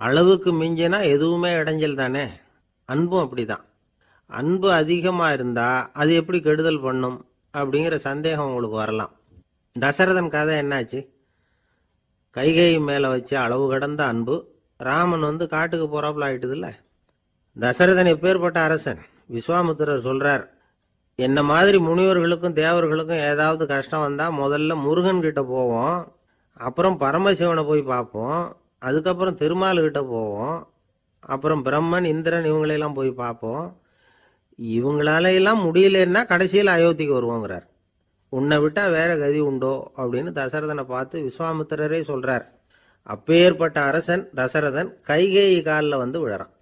அளவுக்கு மிஞ்சினா எதுவுமே இடைஞ்சல் தானே. அன்பும் அப்படிதான். அன்பு அதிகமாக இருந்தால் அது எப்படி கெடுதல் பண்ணும் அப்படிங்கிற சந்தேகம் உங்களுக்கு வரலாம். தசரதன் கதை என்னாச்சு? கைகேயி மேலே வச்ச அளவு கடந்த அன்பு ராமன் காட்டுக்கு போறாப்புல ஆயிட்டுதுல்ல. தசரதன் எப்பேற்பட்ட அரசன். விஸ்வாமித்திரர் சொல்றார், என்ன மாதிரி முனிவர்களுக்கும் தேவர்களுக்கும் ஏதாவது கஷ்டம் வந்தா முதல்ல முருகன் கிட்ட போவோம், அப்புறம் பரமசிவனை போய் பார்ப்போம், அதுக்கப்புறம் திருமால் கிட்ட போவோம், அப்புறம் பிரம்மன் இந்திரன் இவங்களெல்லாம் போய் பார்ப்போம். இவங்களால எல்லாம் முடியலன்னா கடைசியில் அயோத்திக்கு வருவோங்கிறார். உன்னை விட்டா வேற கதி உண்டோ அப்படின்னு தசரதனை பார்த்து விஸ்வாமித்திரரே சொல்றார். அப்பேற்பட்ட அரசன் தசரதன் கைகேயி காலில் விழறான்.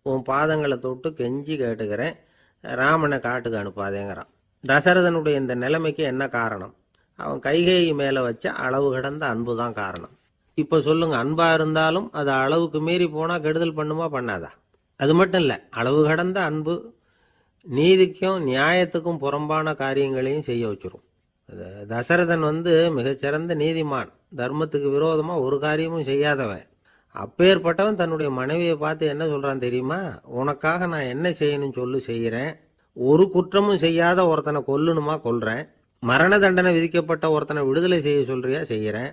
உன் பாதங்களை தொட்டு கெஞ்சி கேட்டுக்கிறேன், ராமனை காட்டுக்கு அனுப்பாதேங்கிறான். தசரதனுடைய இந்த நிலைமைக்கு என்ன காரணம்? அவன் கைகேயி மேலே வச்ச அளவு கடந்த அன்பு தான் காரணம். இப்போ சொல்லுங்க, அன்பா இருந்தாலும் அது அளவுக்கு மீறி போனால் கெடுதல் பண்ணுமா பண்ணாதா? அது மட்டும் இல்லை, அளவு கடந்த அன்பு நீதிக்கும் நியாயத்துக்கும் புறம்பான காரியங்களையும் செய்ய வச்சிரும். தசரதன் மிகச்சிறந்த நீதிமான், தர்மத்துக்கு விரோதமாக ஒரு காரியமும் செய்யாதவன். அப்பேற்பட்டவன் தன்னுடைய மனைவியை பார்த்து என்ன சொல்றான் தெரியுமா? உனக்காக நான் என்ன செய்யணும்னு சொல்லு செய்கிறேன், ஒரு குற்றமும் செய்யாத ஒருத்தனை கொல்லணுமா கொல்றேன், மரண தண்டனை விதிக்கப்பட்ட ஒருத்தனை விடுதலை செய்ய சொல்றியா செய்கிறேன்,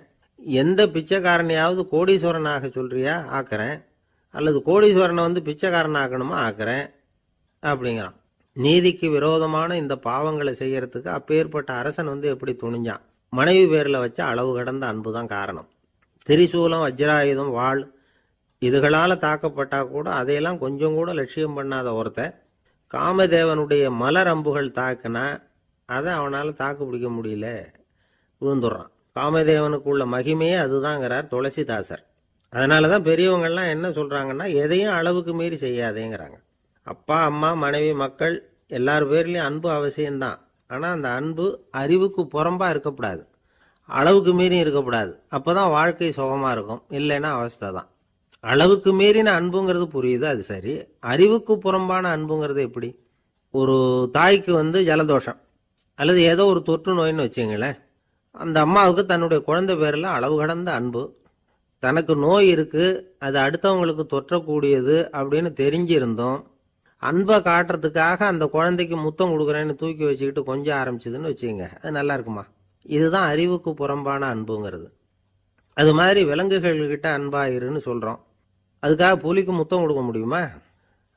எந்த பிச்சைக்காரனையாவது கோடீஸ்வரனாக சொல்றியா ஆக்குறேன், அல்லது கோடீஸ்வரனை பிச்சைக்காரன் ஆக்கணுமா ஆக்குறேன் அப்படிங்கிறான். நீதிக்கு விரோதமான இந்த பாவங்களை செய்யறதுக்கு அப்பேற்பட்ட அரசன் எப்படி துணிஞ்சான்? மனைவி பேரில் வச்ச அளவு கடந்த அன்பு தான் காரணம். திரிசூலம், வஜ்ராயுதம், வாள் இதுகளால் தாக்கப்பட்டா கூட அதையெல்லாம் கொஞ்சம் கூட லட்சியம் பண்ணாத ஒருத்தன் காமதேவனுடைய மலர் அம்புகள் தாக்குனா அதை அவனால் தாக்கு பிடிக்க முடியல, விழுந்துடுறான். காமதேவனுக்குள்ள மகிமையே அதுதாங்கிறார் துளசிதாசர். அதனால தான் பெரியவங்கள்லாம் என்ன சொல்கிறாங்கன்னா, எதையும் அளவுக்கு மீறி செய்யாதேங்கிறாங்க. அப்பா, அம்மா, மனைவி, மக்கள் எல்லார் பேர்லேயும் அன்பு அவசியம்தான். ஆனால் அந்த அன்பு அறிவுக்கு புறம்பாக இருக்கக்கூடாது, அளவுக்கு மீறி இருக்கக்கூடாது. அப்போ தான் வாழ்க்கை சுகமாக இருக்கும். இல்லைன்னா அவஸ்தை தான். அளவுக்கு மீறின அன்புங்கிறது புரியுது, அது சரி. அறிவுக்கு புறம்பான அன்புங்கிறது எப்படி? ஒரு தாய்க்கு ஜலதோஷம் அல்லது ஏதோ ஒரு தொற்று நோயின்னு வச்சுங்களேன். அந்த அம்மாவுக்கு தன்னுடைய குழந்தை பேரில் அளவு கடந்த அன்பு. தனக்கு நோய் இருக்குது, அது அடுத்தவங்களுக்கு தொற்றக்கூடியது அப்படின்னு தெரிஞ்சிருந்தோம் அன்பை காட்டுறதுக்காக அந்த குழந்தைக்கு முத்தம் கொடுக்குறேன்னு தூக்கி வச்சுக்கிட்டு கொஞ்சம் ஆரம்பிச்சதுன்னு வச்சுக்கோங்க, அது நல்லா இருக்குமா? இதுதான் அறிவுக்கு புறம்பான அன்புங்கிறது. அது மாதிரி விலங்குகள்கிட்ட அன்பாயிருன்னு சொல்கிறோம். அதுக்காக புலிக்கு முத்தம் கொடுக்க முடியுமா?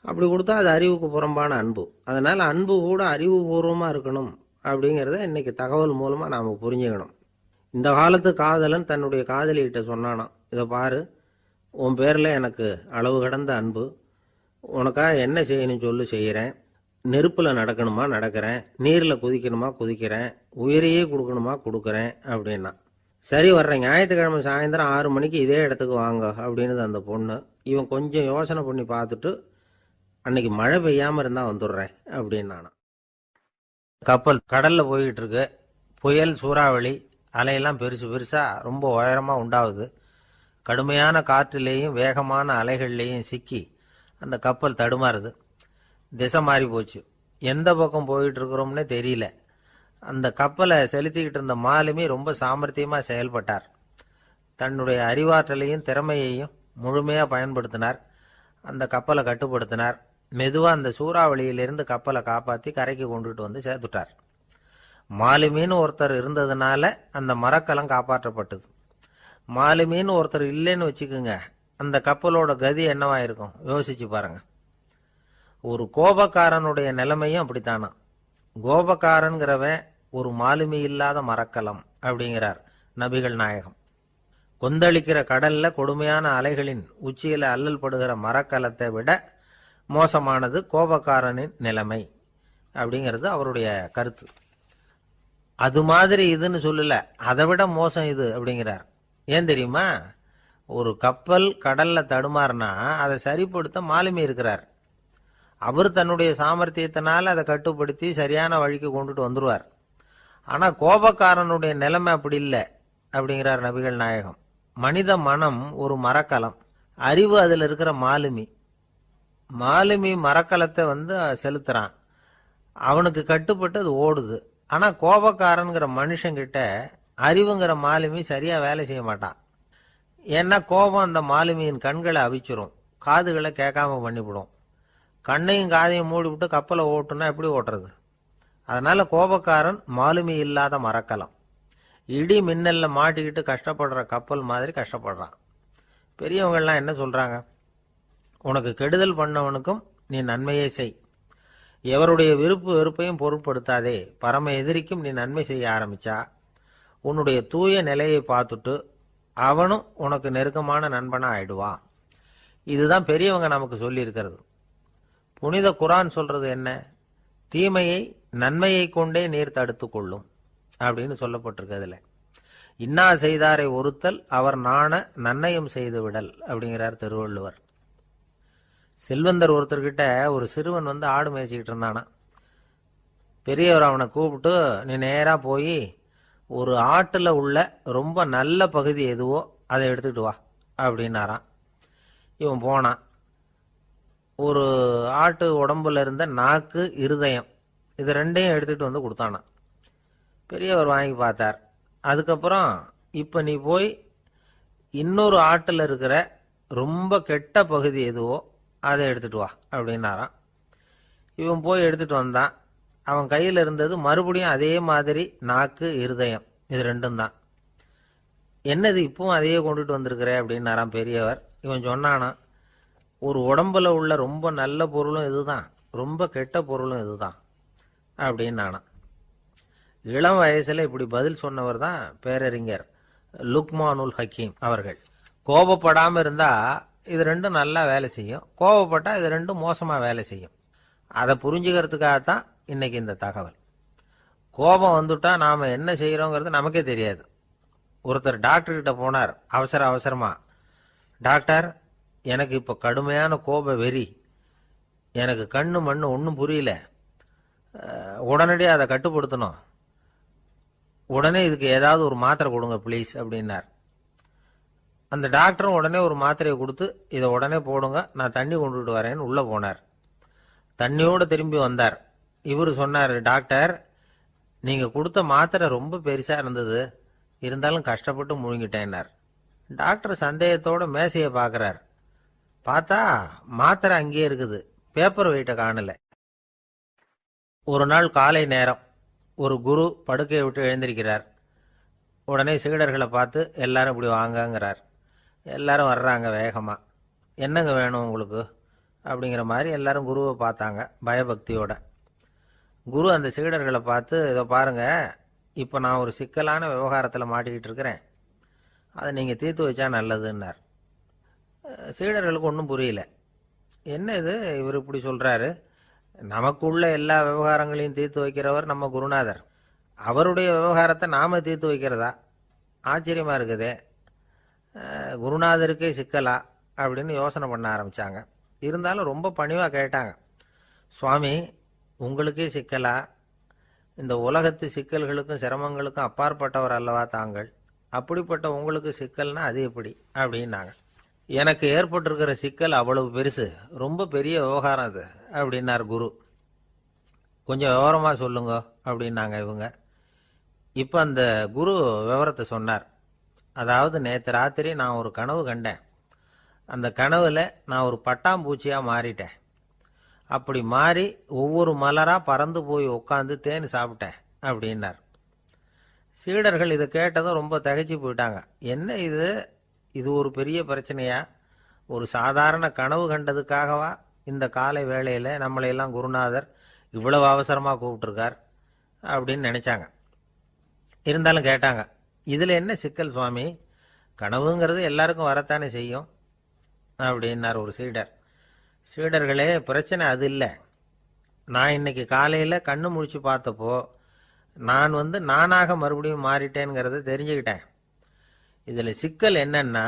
அப்படி கொடுத்தா அது அறிவுக்கு புறம்பான அன்பு. அதனால் அன்பு கூட அறிவுபூர்வமாக இருக்கணும் அப்படிங்கிறத இன்றைக்கி தகவல் மூலமாக நாம் புரிஞ்சுக்கணும். இந்த காலத்து காதலன் தன்னுடைய காதலிகிட்ட சொன்னானாம், இதை பாரு, உன் பேரில் எனக்கு அளவு கடந்த அன்பு, உனக்காக என்ன செய்யணும் சொல்லு செய்கிறேன், நெருப்பில் நடக்கணுமா நடக்கிறேன், நீரில் குதிக்கணுமா குதிக்கிறேன், உயிரையே கொடுக்கணுமா கொடுக்குறேன் அப்படின்னா. சரி, வர்றேன் ஞாயிற்றுக்கிழமை சாயந்தரம் 6 மணிக்கு இதே இடத்துக்கு வாங்க அப்படின்னு அந்த பொண்ணு. இவன் கொஞ்சம் யோசனை பண்ணி பார்த்துட்டு, அன்னைக்கு மழை பெய்யாமல் இருந்தால் வந்துடுறேன் அப்படின்னானா. கப்பல் கடலில் போய்கிட்டு இருக்கு. புயல், சூறாவளி, அலையெல்லாம் பெருசு பெருசாக ரொம்ப உயரமாக உண்டாகுது. கடுமையான காற்றிலேயும் வேகமான அலைகள்லேயும் சிக்கி அந்த கப்பல் தடுமாறுது. திசை மாறி போச்சு. எந்த பக்கம் போயிட்டு இருக்கிறோம்னே தெரியல. அந்த கப்பலை செலுத்திக்கிட்டு இருந்த மாலுமி ரொம்ப சாமர்த்தியமாக செயல்பட்டார். தன்னுடைய அறிவாற்றலையும் திறமையையும் முழுமையாக பயன்படுத்தினார். அந்த கப்பலை கட்டுப்படுத்தினார். மெதுவாக அந்த சூறாவளியிலிருந்து கப்பலை காப்பாற்றி கரைக்கு கொண்டுட்டு சேர்த்துட்டார். மாலுமின்னு ஒருத்தர் இருந்ததுனால அந்த மரக்கலம் காப்பாற்றப்பட்டது. மாலுமின்னு ஒருத்தர் இல்லைன்னு வச்சுக்கோங்க, அந்த கப்பலோட கதி என்னவா இருக்கும் யோசிச்சு பாருங்க. ஒரு கோபக்காரனுடைய நிலைமையும் அப்படித்தானா. கோபக்காரன்கிறவன் ஒரு மாலுமி இல்லாத மரக்கலம் அப்படிங்கிறார் நபிகள் நாயகம். கொந்தளிக்கிற கடல்ல கொடுமையான அலைகளின் உச்சியில அல்லல் படுகிற மரக்கலத்தை விட மோசமானது கோபக்காரனின் நிலைமை அப்படிங்கிறது அவருடைய கருத்து. அது மாதிரி இதுன்னு சொல்லல, அதை விட மோசம் இது அப்படிங்கிறார். ஏன் தெரியுமா? ஒரு கப்பல் கடல்ல தடுமாறினா அதை சரிப்படுத்த மாலுமி இருக்கிறார். அவர் தன்னுடைய சாமர்த்தியத்தினால அதை கட்டுப்படுத்தி சரியான வழிக்கு கொண்டுட்டு வந்துடுவார். ஆனா கோபக்காரனுடைய நிலைமை அப்படி இல்லை அப்படிங்கிறார் நபிகள் நாயகம். மனித மனம் ஒரு மரக்கலம், அறிவு அதுல இருக்கிற மாலுமி. மாலுமி மரக்கலத்தை செலுத்துறான், அவனுக்கு கட்டுப்பட்டு அது ஓடுது. ஆனா கோபக்காரன்கிற மனுஷங்கிட்ட அறிவுங்கிற மாலுமி சரியா வேலை செய்ய மாட்டான். ஏன்னா கோபம் அந்த மாலுமியின் கண்களை அவிச்சிரும், காதுகளை கேட்காம பண்ணிவிடும். கண்ணையும் காதையும் மூடிவிட்டு கப்பலை ஓட்டுனா எப்படி ஓட்டுறது? அதனால கோபக்காரன் மாலுமி இல்லாத மரக்கலம். இடி மின்னல்ல மாட்டிக்கிட்டு கஷ்டப்படுற கப்பல் மாதிரி கஷ்டப்படுறான். பெரியவங்கள்லாம் என்ன சொல்றாங்க? உனக்கு கெடுதல் பண்ணவனுக்கும் நீ நன்மையே செய், எவருடைய விருப்பு வெறுப்பையும் பொருட்படுத்தாதே. பரம எதிரிக்கும் நீ நன்மை செய்ய ஆரம்பிச்சா உன்னுடைய தூய நிலையை பார்த்துட்டு அவனும் உனக்கு நெருக்கமான நண்பனா ஆயிடுவான். இதுதான் பெரியவங்க நமக்கு சொல்லி இருக்கிறது. புனித குரான் சொல்றது என்ன? தீமையை நன்மையை கொண்டே நீர் தடுத்து கொள்ளும் அப்படின்னு சொல்லப்பட்டிருக்கிறதுல. இன்னா செய்தாரை ஒருத்தல் அவர் நாண நன்னயம் செய்து விடல் அப்படிங்கிறார் திருவள்ளுவர். செல்வந்தர் ஒருத்தர்கிட்ட ஒரு சிறுவன் வந்து ஆடு மேய்ச்சிக்கிட்டு இருந்தானா. பெரியவர் அவனை கூப்பிட்டு, நீ நேரா போய் ஒரு ஆட்டுல உள்ள ரொம்ப நல்ல பகுதி எதுவோ அதை எடுத்துக்கிட்டு வா அப்படின்னாராம். இவன் போனான். ஒரு ஆட்டு உடம்புல இருந்த நாக்கு, இருதயம், இது ரெண்டையும் எடுத்துட்டு வந்து கொடுத்தானான். பெரியவர் வாங்கி பார்த்தார். அதுக்கப்புறம் இப்ப நீ போய் இன்னொரு ஆட்டுல இருக்கிற ரொம்ப கெட்ட பகுதி எதுவோ அதை எடுத்துட்டு வா அப்படின்னாராம். இவன் போய் எடுத்துட்டு வந்தான். அவன் கையில் இருந்தது மறுபடியும் அதே மாதிரி நாக்கு, இருதயம், இது ரெண்டும் தான். என்னது இப்பவும் அதையே கொண்டுட்டு வந்திருக்கிற அப்படின்னாராம் பெரியவர். இவன் சொன்னானா, ஒரு உடம்புல உள்ள ரொம்ப நல்ல பொருளும் இதுதான், ரொம்ப கெட்ட பொருளும் இதுதான் அப்படின்னானா. இளம் வயசுல இப்படி பதில் சொன்னவர் தான் பேரறிஞர் லுக்மானுல் ஹக்கீம் அவர்கள். கோபப்படாம இருந்தா இது ரெண்டும் நல்லா வேலை செய்யும், கோபப்பட்டா இது ரெண்டும் மோசமா வேலை செய்யும். அதை புரிஞ்சுக்கிறதுக்காகத்தான் இன்னைக்கு இந்த தகவல். கோபம் வந்துட்டா நாம என்ன செய்யறோங்கிறது நமக்கே தெரியாது. ஒருத்தர் டாக்டர் கிட்ட போனார் அவசரமா. டாக்டர், எனக்கு இப்ப கடுமையான கோப வெறி, எனக்கு கண்ணு மண்ணு ஒன்றும் புரியல, உடனடியாக அதை கட்டுப்படுத்தணும், உடனே இதுக்கு ஏதாவது ஒரு மாத்திரை கொடுங்க ப்ளீஸ் அப்படின்னார். அந்த டாக்டரும் உடனே ஒரு மாத்திரையை கொடுத்து, இதை உடனே போடுங்க, நான் தண்ணி கொண்டுட்டு வரேன்னு உள்ள போனார். தண்ணியோட திரும்பி வந்தார். இவரு சொன்னார், டாக்டர், நீங்க கொடுத்த மாத்திரை ரொம்ப பெருசா இருந்தது, இருந்தாலும் கஷ்டப்பட்டு முழுங்கிட்டேன்னார். டாக்டர் சந்தேகத்தோட மேசையை பார்க்கிறார். பார்த்தா மாத்திரை அங்கேயே இருக்குது, பேப்பர் வெயிட்ட காணல. ஒரு நாள் காலை நேரம் ஒரு குரு படுக்கையை விட்டு எழுந்திருக்கிறார். உடனே சீடர்களை பார்த்து எல்லாரும் இப்படி வாங்கங்கிறார். எல்லாரும் வர்றாங்க வேகமா. என்னங்க வேணும் உங்களுக்கு அப்படிங்கிற மாதிரி எல்லாரும் குருவை பார்த்தாங்க பயபக்தியோட. குரு அந்த சீடர்களை பார்த்து, இதை பாருங்க, இப்போ நான் ஒரு சிக்கலான விவகாரத்தில் மாட்டிக்கிட்டு இருக்கிறேன், அதை நீங்கள் தீர்த்து வச்சா நல்லதுன்னார். சீடர்களுக்கு ஒன்றும் புரியல. என்ன இது இவர் இப்படி சொல்றாரு? நமக்குள்ள எல்லா விவகாரங்களையும் தீர்த்து வைக்கிறவர் நம்ம குருநாதர், அவருடைய விவகாரத்தை நாம தீர்த்து வைக்கிறதா? ஆச்சரியமா இருக்குதே, குருநாதருக்கே சிக்கலா அப்படின்னு யோசனை பண்ண ஆரம்பிச்சாங்க. இருந்தாலும் ரொம்ப பணிவா கேட்டாங்க, சுவாமி உங்களுக்கே சிக்கலா? இந்த உலகத்து சிக்கல்களுக்கும் சிரமங்களுக்கும் அப்பாற்பட்டவர் அல்லவா தாங்கள், அப்படிப்பட்ட உங்களுக்கு சிக்கல்னா அது எப்படி அப்படின்னாங்க. எனக்கு ஏற்பட்டிருக்கிற சிக்கல் அவ்வளவு பெருசு, ரொம்ப பெரிய விவகாரம் அது அப்படின்னார் குரு. கொஞ்சம் விவரமா சொல்லுங்க அப்படின்னாங்க இவங்க. இப்ப அந்த குரு விவரத்தை சொன்னார். அதாவது நேற்று ராத்திரி நான் ஒரு கனவு கண்டேன். அந்த கனவுல நான் ஒரு பட்டாம்பூச்சியா மாறிட்டேன். அப்படி மாறி ஒவ்வொரு மலரா பறந்து போய் உட்காந்து தேன் சாப்பிட்டேன் அப்படின்னார். சீடர்கள் இதை கேட்டதும் ரொம்ப திகைச்சு போயிட்டாங்க. என்ன இது, இது ஒரு பெரிய பிரச்சனையா? ஒரு சாதாரண கனவு கண்டதுக்காகவா இந்த காலை வேளையில நம்மளையெல்லாம் குருநாதர் இவ்வளவு அவசரமா கூப்பிட்டுருக்கார் அப்படின்னு நினைச்சாங்க. இருந்தாலும் கேட்டாங்க, இதுல என்ன சிக்கல் சுவாமி? கனவுங்கிறது எல்லாருக்கும் வரத்தானே செய்யும் அப்படின்னார் ஒரு சீடர். சீடர்களே, பிரச்சனை அது இல்லை. நான் இன்னைக்கு காலையில கண்ணு முழிச்சு பார்த்தப்போ நான் நானாக மறுபடியும் மாறிட்டேங்கிறத தெரிஞ்சுக்கிட்டேன். இதுல சிக்கல் என்னன்னா,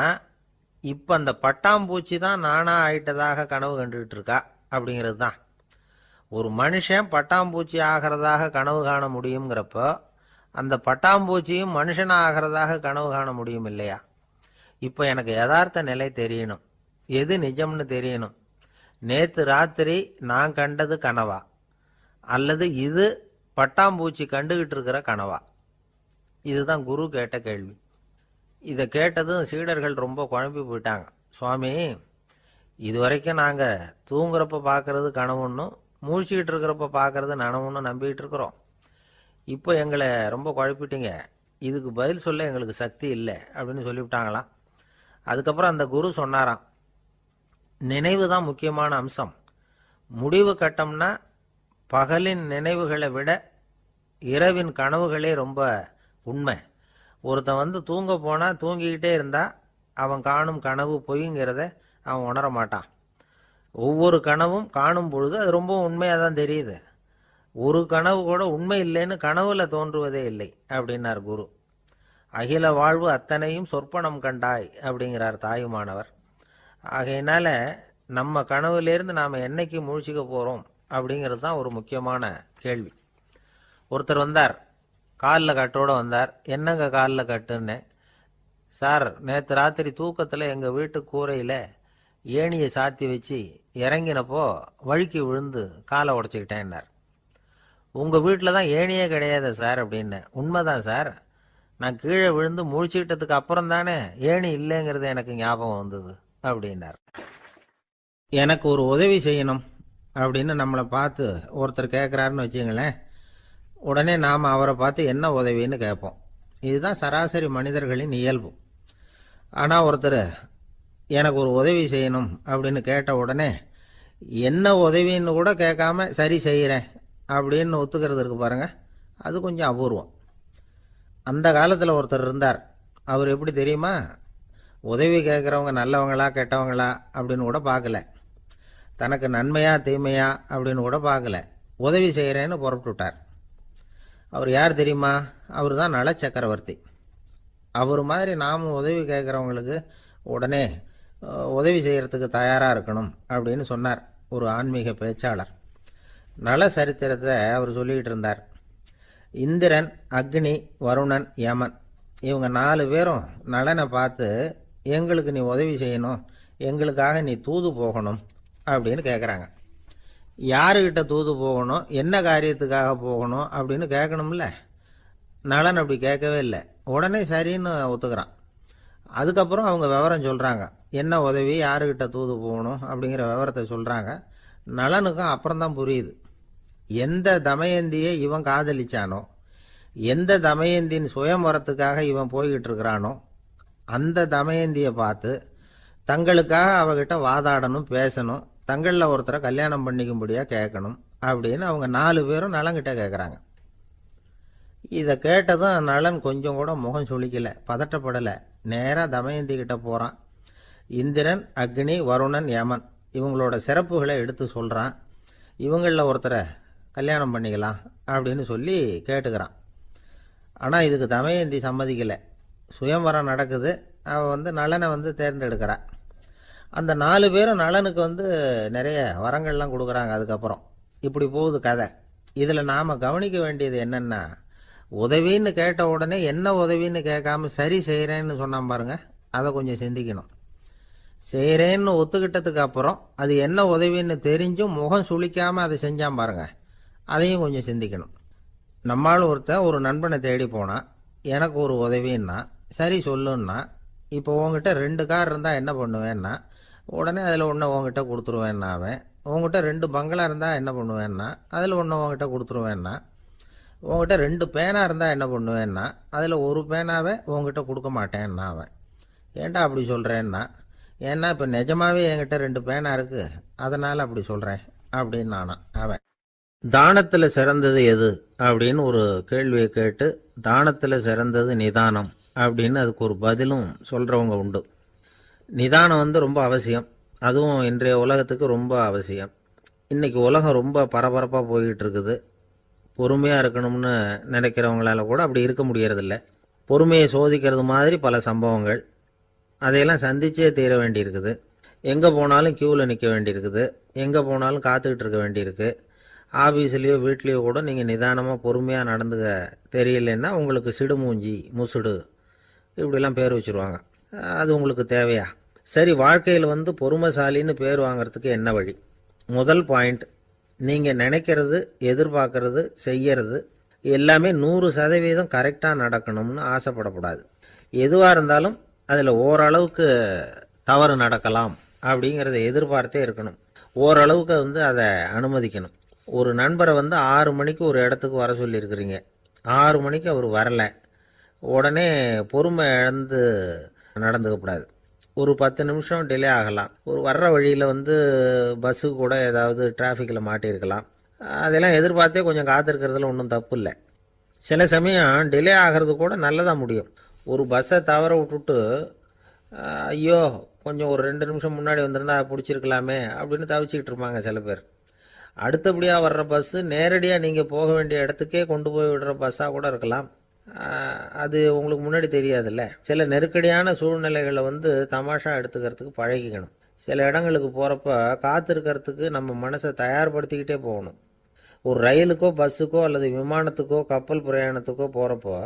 இப்ப அந்த பட்டாம்பூச்சி தான் நானா ஆயிட்டதாக கனவு கண்டுகிட்டு இருக்கா அப்படிங்கிறது தான். ஒரு மனுஷன் பட்டாம்பூச்சி ஆகிறதாக கனவு காண முடியுங்கிறப்போ அந்த பட்டாம்பூச்சியும் மனுஷனா ஆகிறதாக கனவு காண முடியும் இல்லையா? இப்ப எனக்கு யதார்த்த நிலை தெரியணும், எது நிஜம்னு தெரியணும். நேத்து ராத்திரி நான் கண்டது கனவா, அல்லது இது பட்டாம்பூச்சி கண்டுகிட்டு இருக்கிற கனவா? இதுதான் குரு கேட்ட கேள்வி. இதை கேட்டதும் சீடர்கள் ரொம்ப குழம்பி போயிட்டாங்க. சுவாமி, இது வரைக்கும் நாங்கள் தூங்குறப்ப பார்க்கறது கனவுன்னும் முழிச்சுக்கிட்டு இருக்கிறப்ப பார்க்கறது நனவுன்னு நம்பிக்கிட்டு இருக்கிறோம். இப்போ எங்களை ரொம்ப குழப்பிட்டீங்க, இதுக்கு பதில் சொல்ல எங்களுக்கு சக்தி இல்லை அப்படின்னு சொல்லிவிட்டாங்களாம். அதுக்கப்புறம் அந்த குரு சொன்னாராம், நினைவு தான் முக்கியமான அம்சம். முடிவு கட்டம்னா பகலின் நினைவுகளை விட இரவின் கனவுகளே ரொம்ப உண்மை. ஒருத்தன் தூங்க போனால் தூங்கிக்கிட்டே இருந்தால் அவன் காணும் கனவு பொய்ங்கிறத அவன் உணர மாட்டான். ஒவ்வொரு கனவும் காணும் பொழுது அது ரொம்ப உண்மையாக தான் தெரியுது. ஒரு கனவு கூட உண்மை இல்லைன்னு கனவுல தோன்றுவதே இல்லை அப்படின்னார் குரு. அகில வாழ்வு அத்தனையும் சொற்பனம் கண்டாய் அப்படிங்கிறார் தாயுமானவர். ஆகையினால நம்ம கனவுலேருந்து நாம் என்னைக்கு முழிச்சிக்க போகிறோம் அப்படிங்கிறது தான் ஒரு முக்கியமான கேள்வி. ஒருத்தர் வந்தார், காலில் கட்டோடு வந்தார். என்னங்க காலில் கட்டுன்னு? சார், நேற்று ராத்திரி தூக்கத்தில் எங்கள் வீட்டு கூரையில் ஏணியை சாத்தி வச்சு இறங்கினப்போ வழுக்கி விழுந்து காலை உடச்சிக்கிட்டேன்னார். உங்கள் வீட்டில் தான் ஏணியே கிடையாது சார் அப்படின்னு. உண்மைதான் சார், நான் கீழே விழுந்து முழிச்சுக்கிட்டதுக்கு அப்புறம் தானே ஏணி இல்லைங்கிறது எனக்கு ஞாபகம் வந்தது அப்படின்னார். எனக்கு ஒரு உதவி செய்யணும் அப்படின்னு நம்மளை பார்த்து ஒருத்தர் கேட்குறாருன்னு வச்சுங்களேன், உடனே நாம் அவரை பார்த்து என்ன உதவின்னு கேட்போம். இதுதான் சராசரி மனிதர்களின் இயல்பு. ஆனால் ஒருத்தர் எனக்கு ஒரு உதவி செய்யணும் அப்படின்னு கேட்ட உடனே என்ன உதவின்னு கூட கேட்காம சரி செய்கிறேன் அப்படின்னு ஒத்துக்கிறது இருக்கு பாருங்கள், அது கொஞ்சம் அபூர்வம். அந்த காலத்தில் ஒருத்தர் இருந்தார். அவர் எப்படி தெரியுமா? உதவி கேட்குறவங்க நல்லவங்களா கெட்டவங்களா அப்படின்னு கூட பார்க்கல, தனக்கு நன்மையா தீமையா அப்படின்னு கூட பார்க்கல, உதவி செய்கிறேன்னு புறப்பட்டு விட்டார். அவர் யார் தெரியுமா? அவர் தான் நல சக்கரவர்த்தி. அவர் மாதிரி நாம் உதவி கேட்குறவங்களுக்கு உடனே உதவி செய்கிறதுக்கு தயாராக இருக்கணும் அப்படின்னு சொன்னார் ஒரு ஆன்மீக பேச்சாளர். நல சரித்திரத்தை அவர் சொல்லிக்கிட்டு இருந்தார். இந்திரன், அக்னி, வருணன், யமன் இவங்க 4 பேரும் நலனை பார்த்து எங்களுக்கு நீ உதவி செய்யணும், எங்களுக்காக நீ தூது போகணும் அப்படின்னு கேட்குறாங்க. யாருக்கிட்ட தூது போகணும், என்ன காரியத்துக்காக போகணும் அப்படின்னு கேட்கணும்ல. நலன் அப்படி கேட்கவே இல்லை, உடனே சரின்னு ஒத்துக்கிறான். அதுக்கப்புறம் அவங்க விவரம் சொல்கிறாங்க, என்ன உதவி, யாருக்கிட்ட தூது போகணும் அப்படிங்கிற விவரத்தை சொல்கிறாங்க. நலனுக்கும் அப்புறம்தான் புரியுது, எந்த தமயந்தியை இவன் காதலிச்சானோ, எந்த தமயந்தின் சுயம்பரத்துக்காக இவன் போய்கிட்டு இருக்கிறானோ அந்த தமயந்தியை பார்த்து தங்களுக்காக அவகிட்ட வாதாடணும், பேசணும், தங்களில் ஒருத்தரை கல்யாணம் பண்ணிக்கும்படியாக கேட்கணும் அப்படின்னு அவங்க 4 பேரும் நலன்கிட்ட கேட்குறாங்க. இதை கேட்டதும் நலன் கொஞ்சம் கூட முகம் சுளிக்கலை, பதட்டப்படலை. நேராக தமயந்தி கிட்ட போகிறான். இந்திரன், அக்னி, வருணன், யமன் இவங்களோட சிறப்புகளை எடுத்து சொல்கிறான். இவங்களில் ஒருத்தரை கல்யாணம் பண்ணிக்கலாம் அப்படின்னு சொல்லி கேட்டுக்கிறான். ஆனால் இதுக்கு தமயந்தி சம்மதிக்கலை. சுயம்வரம் நடக்குது, அவள் நலனை தேர்ந்தெடுக்கிறான். அந்த 4 பேரும் நலனுக்கு நிறைய வரங்கள்லாம் கொடுக்குறாங்க. அதுக்கப்புறம் இப்படி போகுது கதை. இதில் நாம் கவனிக்க வேண்டியது என்னென்னா, உதவின்னு கேட்ட உடனே என்ன உதவின்னு கேட்காம சரி செய்கிறேன்னு சொன்னான் பாருங்க, அதை கொஞ்சம் சிந்திக்கணும். செய்கிறேன்னு ஒத்துக்கிட்டதுக்கு அப்புறம் அது என்ன உதவின்னு தெரிஞ்சும் முகம் சுளிக்காமல் அதை செஞ்சான் பாருங்க, அதையும் கொஞ்சம் சிந்திக்கணும். நம்மால் ஒருத்தன் ஒரு நண்பனை தேடி போனான், எனக்கு ஒரு உதவின்னா சரி சொல்லுன்னா, இப்போ உங்ககிட்ட 2 கார் இருந்தால் என்ன பண்ணுவேன்னா உடனே அதில் ஒன்று உங்ககிட்ட கொடுத்துருவேன்னா, அவன் உங்ககிட்ட 2 பங்களா இருந்தால் என்ன பண்ணுவேன்னா அதில் ஒன்று உங்ககிட்ட கொடுத்துருவேன்னா, உங்ககிட்ட 2 பேனா இருந்தால் என்ன பண்ணுவேன்னா அதில் ஒரு பேனாவை உங்ககிட்ட கொடுக்க மாட்டேன்னா அவன். ஏன்டா அப்படி சொல்கிறேன்னா, ஏன்னா இப்போ நிஜமாவே என்கிட்ட 2 பேனா இருக்குது, அதனால் அப்படி சொல்கிறேன் அப்படின்னு நானான் அவன். தானத்தில் சிறந்தது எது அப்படின்னு ஒரு கேள்வியை கேட்டு, தானத்தில் சிறந்தது நிதானம் அப்படின்னு அதுக்கு ஒரு பதிலும் சொல்கிறவங்க உண்டு. நிதானம் ரொம்ப அவசியம், அதுவும் இன்றைய உலகத்துக்கு ரொம்ப அவசியம். இன்றைக்கி உலகம் ரொம்ப பரபரப்பாக போய்கிட்டு இருக்குது. பொறுமையாக இருக்கணும்னு நினைக்கிறவங்களால கூட அப்படி இருக்க முடியறதில்ல. பொறுமையை சோதிக்கிறது மாதிரி பல சம்பவங்கள், அதையெல்லாம் சந்திச்சே தீர வேண்டியிருக்குது. எங்கே போனாலும் க்யூவில் நிற்க வேண்டியிருக்குது, எங்கே போனாலும் காத்துக்கிட்டு இருக்க வேண்டியிருக்கு. ஆஃபீஸ்லேயோ வீட்லேயோ கூட நீங்கள் நிதானமாக பொறுமையாக நடந்துக்க தெரியலன்னா உங்களுக்கு சிடுமூஞ்சி, முசுடு இப்படிலாம் பேர் வச்சுருவாங்க. அது உங்களுக்கு தேவையா? சரி, வாழ்க்கையில் பொறுமைசாலின்னு பேர் வாங்கிறதுக்கு என்ன வழி? முதல் பாயிண்ட், நீங்கள் நினைக்கிறது, எதிர்பார்க்கறது, செய்யறது எல்லாமே 100% கரெக்டாக நடக்கணும்னு ஆசைப்படக்கூடாது. எதுவாக இருந்தாலும் அதில் ஓரளவுக்கு தவறு நடக்கலாம் அப்படிங்கிறத எதிர்பார்த்தே இருக்கணும். ஓரளவுக்கு அதை அனுமதிக்கணும். ஒரு நண்பரை 6 மணிக்கு ஒரு இடத்துக்கு வர சொல்லியிருக்கிறீங்க, 6 மணிக்கு அவர் வரலை, உடனே பொறுமை இழந்து நடந்துக்கக்கூடாது. ஒரு 10 நிமிஷம் டிலே ஆகலாம். ஒரு வர்ற வழியில் பஸ்ஸு கூட ஏதாவது டிராஃபிக்கில் மாட்டியிருக்கலாம். அதெல்லாம் எதிர்பார்த்தே கொஞ்சம் காத்திருக்கிறதுல ஒன்றும் தப்பு இல்லை. சில சமயம் டிலே ஆகிறது கூட நல்லதாக முடியும். ஒரு பஸ்ஸை தவற விட்டுட்டு ஐயோ கொஞ்சம் ஒரு 2 நிமிஷம் முன்னாடி வந்திருந்தா பிடிச்சிருக்கலாமே அப்படின்னு தவிச்சிக்கிட்டு இருப்பாங்க சில பேர். அடுத்தபடியாக வர்ற பஸ்ஸு நேரடியாக நீங்கள் போக வேண்டிய இடத்துக்கே கொண்டு போய் விடுற பஸ்ஸாக கூட இருக்கலாம். அது உங்களுக்கு முன்னாடி தெரியாதுல்ல. சில நெருக்கடியான சூழ்நிலைகளை தமாஷா எடுத்துக்கிறதுக்கு பழகிக்கணும். சில இடங்களுக்கு போகிறப்ப காத்திருக்கிறதுக்கு நம்ம மனசை தயார்படுத்திக்கிட்டே போகணும். ஒரு ரயிலுக்கோ பஸ்ஸுக்கோ அல்லது விமானத்துக்கோ கப்பல் பிரயாணத்துக்கோ போகிறப்போ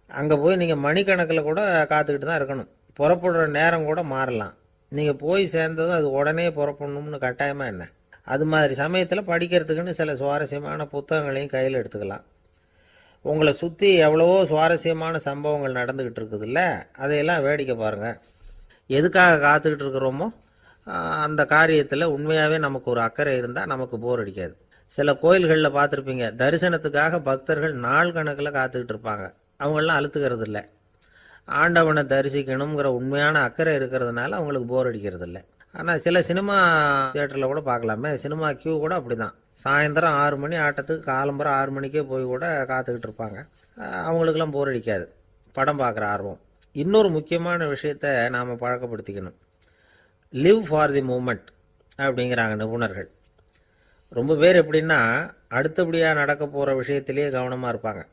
அங்கே போய் நீங்கள் மணிக்கணக்கில் கூட காத்துக்கிட்டு தான் இருக்கணும். புறப்படுற நேரம் கூட மாறலாம். நீங்கள் போய் சேர்ந்ததும் அது உடனே புறப்படணும்னு கட்டாயமாக என்ன? அது மாதிரி சமயத்தில் படிக்கிறதுக்குன்னு சில சுவாரஸ்யமான புத்தகங்களையும் கையில் எடுத்துக்கலாம். உங்களை சுற்றி எவ்வளவோ சுவாரஸ்யமான சம்பவங்கள் நடந்துக்கிட்டு இருக்குதுல்ல, அதையெல்லாம் வேடிக்கை பாருங்கள். எதுக்காக காத்துக்கிட்டு இருக்கிறோமோ அந்த காரியத்தில் உண்மையாகவே நமக்கு ஒரு அக்கறை இருந்தால் நமக்கு போர் அடிக்காது. சில கோயில்களில் பார்த்துருப்பீங்க, தரிசனத்துக்காக பக்தர்கள் நாள் கணக்கில் காத்துக்கிட்டு இருப்பாங்க. அவங்களெலாம் அழுத்துக்கிறது இல்லை. ஆண்டவனை தரிசிக்கணுங்கிற உண்மையான அக்கறை இருக்கிறதுனால அவங்களுக்கு போர் அடிக்கிறது இல்லை. ஆனால் சில சினிமா தியேட்டரில் கூட பார்க்கலாமே, சினிமா கியூ கூட அப்படி தான். சாயந்தரம் 6 மணி ஆட்டத்துக்கு காலம்பரம் 6 மணிக்கே போய் கூட காத்துக்கிட்டு இருப்பாங்க. அவங்களுக்கெல்லாம் போர் அடிக்காது, படம் பார்க்குற ஆர்வம். இன்னொரு முக்கியமான விஷயத்தை நாம் பழக்கப்படுத்திக்கணும். லிவ் ஃபார் தி மூமெண்ட் அப்படிங்கிறாங்க நிபுணர்கள். ரொம்ப பேர் எப்படின்னா அடுத்தபடியாக நடக்க போகிற விஷயத்திலேயே கவனமாக இருப்பாங்க.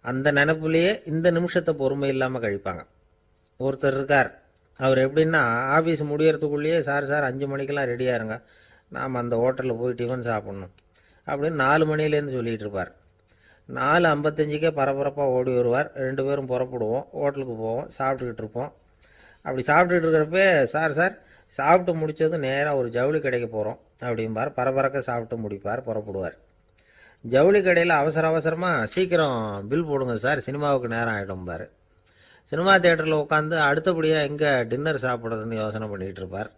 அந்த நினைப்புலேயே இந்த நிமிஷத்தை பொறுமை இல்லாமல் கழிப்பாங்க. ஒருத்தர் இருக்கார், அவர் எப்படின்னா ஆஃபீஸ் முடியறதுக்குள்ளேயே சார் 5 மணிக்கெல்லாம் ரெடியாக இருங்க, நாம் அந்த ஹோட்டலில் போய் டிஃபன் சாப்பிட்ணும் அப்படின்னு 4 மணிலேருந்து சொல்லிகிட்டு இருப்பார். 4:55க்கே பரபரப்பாக ஓடி வருவார். 2 பேரும் புறப்படுவோம், ஹோட்டலுக்கு போவோம், சாப்பிட்டுக்கிட்டு இருப்போம். அப்படி சாப்பிட்டுக்கிட்டு இருக்கிறப்ப சார் சாப்பிட்டு முடித்ததும் நேராக ஒரு ஜவுளி கடைக்கு போகிறோம் அப்படிம்பார். பரபரக்க சாப்பிட்டு முடிப்பார், புறப்படுவார். ஜவுளி கடையில் அவசரமாக சீக்கிரம் பில் போடுங்க சார், சினிமாவுக்கு நேரம் ஆகிடும்பார். சினிமா தியேட்டரில் உட்காந்து அடுத்தபடியாக எங்கே டின்னர் சாப்பிட்றதுன்னு யோசனை பண்ணிகிட்டு இருப்பார்.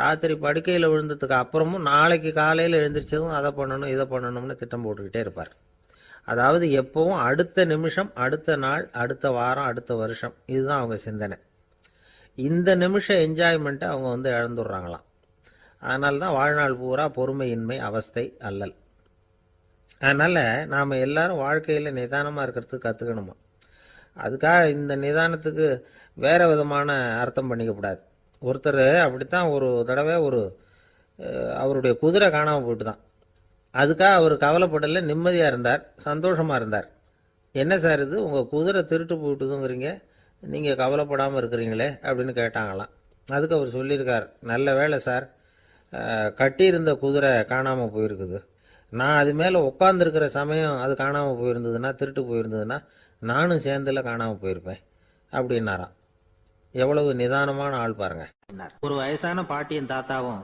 ராத்திரி படுக்கையில் விழுந்ததுக்கு அப்புறமும் நாளைக்கு காலையில் எழுந்திரிச்சதும் அதை பண்ணணும் இதை பண்ணணும்னு திட்டம் போட்டுக்கிட்டே இருப்பார். அதாவது எப்பவும் அடுத்த நிமிஷம், அடுத்த நாள், அடுத்த வாரம், அடுத்த வருஷம், இதுதான் அவங்க சிந்தனை. இந்த நிமிஷம் என்ஜாய்மெண்ட்டை அவங்க இழந்துடுறாங்களாம். அதனால தான் வாழ்நாள் பூரா பொறுமையின்மை, அவஸ்தை, அல்லல். அதனால் நாம் எல்லாரும் வாழ்க்கையில் நிதானமாக இருக்கிறதுக்கு கற்றுக்கணுமா. அதுக்காக இந்த நிதானத்துக்கு வேறு விதமான அர்த்தம் பண்ணிக்கக்கூடாது. ஒருத்தர் அப்படித்தான் ஒரு தடவை அவருடைய குதிரை காணாமல் போயிட்டு தான். அதுக்காக அவர் கவலைப்படலை, நிம்மதியாக இருந்தார், சந்தோஷமாக இருந்தார். என்ன சார் இது, உங்கள் குதிரை திருட்டு போயிட்டுதுங்கிறீங்க, நீங்கள் கவலைப்படாமல் இருக்கிறீங்களே அப்படின்னு கேட்டாங்களாம். அதுக்கு அவர் சொல்லியிருக்கார், நல்ல வேலை சார், கட்டியிருந்த குதிரை காணாமல் போயிருக்குது. நான் அது மேலே உட்காந்துருக்கிற சமயம் அது காணாமல் போயிருந்ததுன்னா, திருட்டு போயிருந்ததுன்னா நானும் சேர்ந்தில் காணாமல் போயிருப்பேன் அப்படின்னாராம். எவ்வளவு நிதானமான ஆள் பாருங்க. ஒரு வயசான பாட்டியின் தாத்தாவும்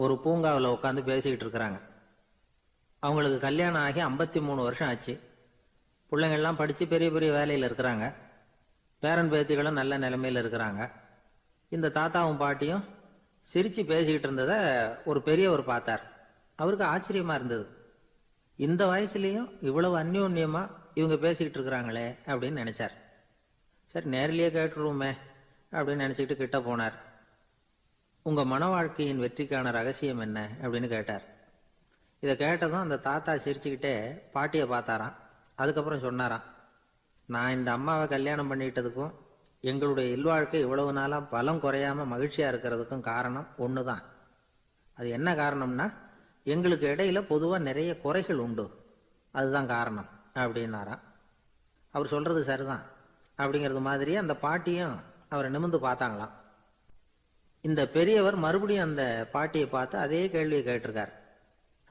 ஒரு பூங்காவில் உட்காந்து பேசிக்கிட்டு இருக்கிறாங்க. அவங்களுக்கு கல்யாணம் ஆகி 53 வருஷம் ஆச்சு. பிள்ளைங்கள்லாம் படித்து பெரிய பெரிய வேலையில் இருக்கிறாங்க. பேரன் பேத்திகளும் நல்ல நிலைமையில் இருக்கிறாங்க. இந்த தாத்தாவும் பாட்டியும் சிரித்து பேசிக்கிட்டு இருந்ததை ஒரு பெரியவர் பார்த்தார். அவருக்கு ஆச்சரியமாக இருந்தது. இந்த வயசுலேயும் இவ்வளவு அந்யோன்யமாக இவங்க பேசிக்கிட்டு இருக்கிறாங்களே அப்படின்னு நினச்சார். சரி நேரிலேயே கேட்டுருவோமே அப்படின்னு நினச்சிக்கிட்டு கிட்ட போனார். உங்கள் மன வாழ்க்கையின் வெற்றிக்கான ரகசியம் என்ன அப்படின்னு கேட்டார். இதை கேட்டதும் அந்த தாத்தா சிரிச்சுக்கிட்டே பாட்டியை பார்த்தாராம். அதுக்கப்புறம் சொன்னாராம், நான் இந்த அம்மாவை கல்யாணம் பண்ணிக்கிட்டதுக்கும் எங்களுடைய இல்வாழ்க்கை இவ்வளவு நாளாக பலம் குறையாமல் மகிழ்ச்சியாக இருக்கிறதுக்கும் காரணம் ஒன்று தான். அது என்ன காரணம்னா, எங்களுக்கு இடையில பொதுவாக நிறைய குறைகள் உண்டு, அதுதான் காரணம் அப்படின்னாராம். அவர் சொல்கிறது சரிதான் அப்படிங்கிறது மாதிரியே அந்த பாட்டியும் அவரை நிமிர்ந்து பார்த்தாங்களாம். இந்த பெரியவர் மறுபடியும் அந்த பாட்டியை பார்த்து அதே கேள்வியை கேட்டிருக்கார்.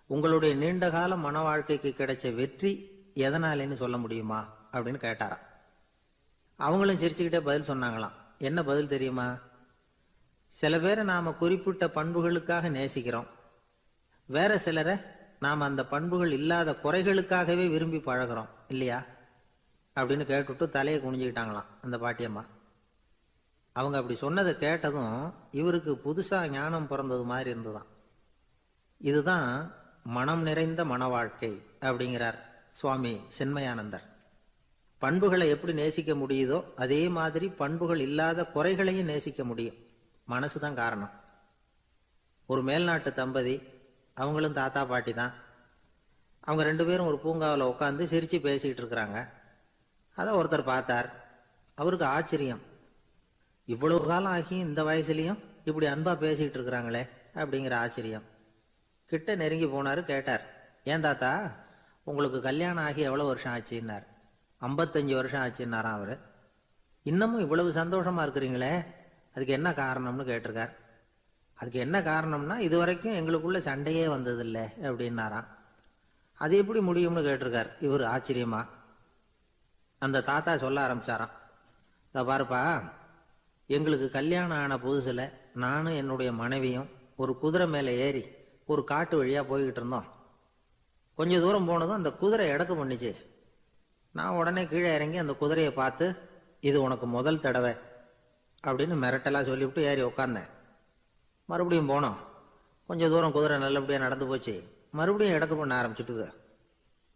உங்களுடைய நீண்டகால மன வாழ்க்கைக்கு கிடைச்ச வெற்றி எதனாலேன்னு சொல்ல முடியுமா அப்படின்னு கேட்டாராம். அவங்களும் சிரிச்சுக்கிட்டே பதில் சொன்னாங்களாம். என்ன பதில் தெரியுமா? சில பேரை நாம் குறிப்பிட்ட பண்புகளுக்காக நேசிக்கிறோம், வேற சிலரை நாம் அந்த பண்புகள் இல்லாத குறைகளுக்காகவே விரும்பி பழகிறோம் இல்லையா? அப்படின்னு கேட்டுவிட்டு தலையை குனிஞ்சிக்கிட்டாங்களாம் அந்த பாட்டியம்மா. அவங்க அப்படி சொன்னதை கேட்டதும் இவருக்கு புதுசாக ஞானம் பிறந்தது மாதிரி இருந்துதான். இதுதான் மனம் நிறைந்த மன வாழ்க்கை அப்படிங்கிறார் சுவாமி சின்மயானந்தர். பண்புகளை எப்படி நேசிக்க முடியுதோ அதே மாதிரி பண்புகள் இல்லாத குறைகளையும் நேசிக்க முடியும். மனசு தான் காரணம். ஒரு மேல்நாட்டு தம்பதி, அவங்களும் தாத்தா பாட்டி தான். அவங்க 2 பேரும் ஒரு பூங்காவில் உட்காந்து சிரித்து பேசிக்கிட்டு இருக்கிறாங்க. அதை ஒருத்தர் பார்த்தார். அவருக்கு ஆச்சரியம், இவ்வளவு காலம் ஆகி இந்த வயசுலையும் இப்படி அன்பா பேசிக்கிட்டு இருக்கிறாங்களே அப்படிங்கிற ஆச்சரியம். கிட்ட நெருங்கி போனார். கேட்டார், ஏன் தாத்தா உங்களுக்கு கல்யாணம் ஆகி எவ்வளோ வருஷம் ஆச்சுன்னார். 55 வருஷம் ஆச்சுன்னாராம் அவர். இன்னமும் இவ்வளவு சந்தோஷமா இருக்கிறீங்களே, அதுக்கு என்ன காரணம்னு கேட்டிருக்கார். அதுக்கு என்ன காரணம்னா, இது வரைக்கும் எங்களுக்குள்ள சண்டையே வந்ததில்லை அப்படின்னாராம். அது எப்படி முடியும்னு கேட்டிருக்கார் இவர் ஆச்சரியமா. அந்த தாத்தா சொல்ல ஆரம்பிச்சாராம், இதை பாருப்பா, எங்களுக்கு கல்யாணம் ஆன புதுசில் நானும் என்னுடைய மனைவியும் ஒரு குதிரை மேலே ஏறி ஒரு காட்டு வழியாக போய்கிட்டு இருந்தோம். கொஞ்சம் தூரம் போனதும் அந்த குதிரை எடக்கு பண்ணிச்சு. நான் உடனே கீழே இறங்கி அந்த குதிரையை பார்த்து, இது உனக்கு முதல் தடவை அப்படின்னு மிரட்டலாக சொல்லிவிட்டு ஏறி உட்காந்தேன். மறுபடியும் போனோம். கொஞ்சம் தூரம் குதிரை நல்லபடியாக நடந்து போச்சு. மறுபடியும் எடக்கு பண்ண ஆரம்பிச்சுட்டுது.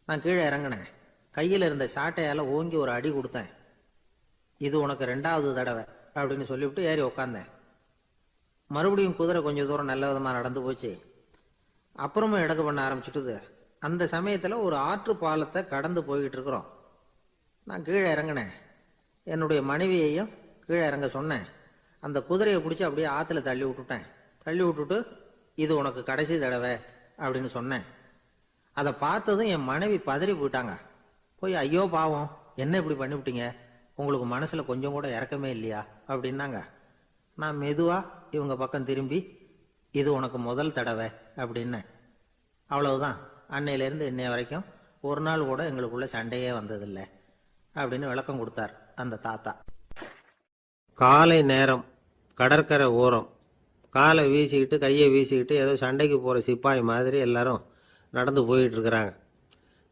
நான் கீழே இறங்கினேன். கையில் இருந்த சாட்டையால் ஓங்கி ஒரு அடி கொடுத்தேன். இது உனக்கு 2வது தடவை அப்படின்னு சொல்லிவிட்டு ஏறி உக்காந்தேன். மறுபடியும் குதிரை கொஞ்சம் தூரம் நல்ல விதமாக நடந்து போச்சு. அப்புறமும் எடக்கு பண்ண ஆரம்பிச்சுட்டுது. அந்த சமயத்தில் ஒரு ஆற்று பாலத்தை கடந்து போய்கிட்டு இருக்கிறோம். நான் கீழே இறங்கினேன். என்னுடைய மனைவியையும் கீழே இறங்க சொன்னேன். அந்த குதிரையை பிடிச்சி அப்படியே ஆற்றுல தள்ளி விட்டுட்டேன். தள்ளி விட்டுட்டு, இது உனக்கு கடைசி தடவை அப்படின்னு சொன்னேன். அதை பார்த்ததும் என் மனைவி பதறி போயிட்டாங்க. போய், ஐயோ பாவம், என்ன இப்படி பண்ணிவிட்டீங்க, உங்களுக்கு மனசில் கொஞ்சம் கூட இறக்கமே இல்லையா அப்படின்னாங்க. நான் மெதுவாக இவங்க பக்கம் திரும்பி, இது உனக்கு முதல் தடவை அப்படின்னேன். அவ்வளவுதான், அன்னையிலேருந்து இன்னைய வரைக்கும் ஒரு நாள் கூட எங்களுக்குள்ள சண்டையே வந்ததில்லை அப்படின்னு விளக்கம் கொடுத்தார் அந்த தாத்தா. காலை நேரம், கடற்கரை ஓரம், காலை வீசிக்கிட்டு கையை வீசிக்கிட்டு ஏதோ சண்டைக்கு போகிற சிப்பாய் மாதிரி எல்லாரும் நடந்து போயிட்டு இருக்கிறாங்க.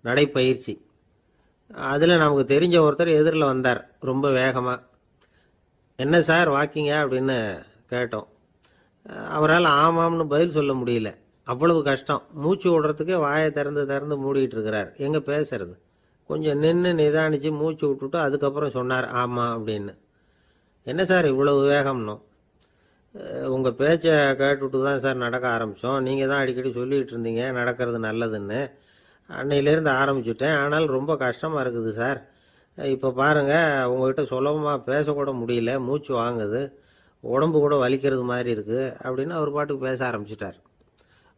நடைப்பயிற்சி. அதில் நமக்கு தெரிஞ்ச ஒருத்தர் எதிரில் வந்தார் ரொம்ப வேகமாக. என்ன சார் வாக்கிங்க அப்படின்னு கேட்டோம். அவரால் ஆமாம்னு பதில் சொல்ல முடியல. அவ்வளவு கஷ்டம். மூச்சு விடுறதுக்கே வாயை திறந்து மூடிட்டு இருக்கிறார். எங்கே பேசுறது? கொஞ்சம் நின்று நிதானித்து மூச்சு விட்டுட்டு அதுக்கப்புறம் சொன்னார் ஆமாம் அப்படின்னு. என்ன சார் இவ்வளவு வேகம்னோ? உங்கள் பேச்சை கேட்டுவிட்டு தான் சார் நடக்க ஆரம்பித்தோம். நீங்கள் தான் அடிக்கடி சொல்லிகிட்டு இருந்தீங்க நடக்கிறது நல்லதுன்னு. அன்னையிலேருந்து ஆரம்பிச்சுட்டேன். ஆனால் ரொம்ப கஷ்டமாக இருக்குது சார். இப்போ பாருங்கள், உங்கள்கிட்ட சுலபமாக பேசக்கூட முடியல, மூச்சு வாங்குது, உடம்பு கூட வலிக்கிறது மாதிரி இருக்குது அப்படின்னு அவர் பாட்டுக்கு பேச ஆரம்பிச்சிட்டார்.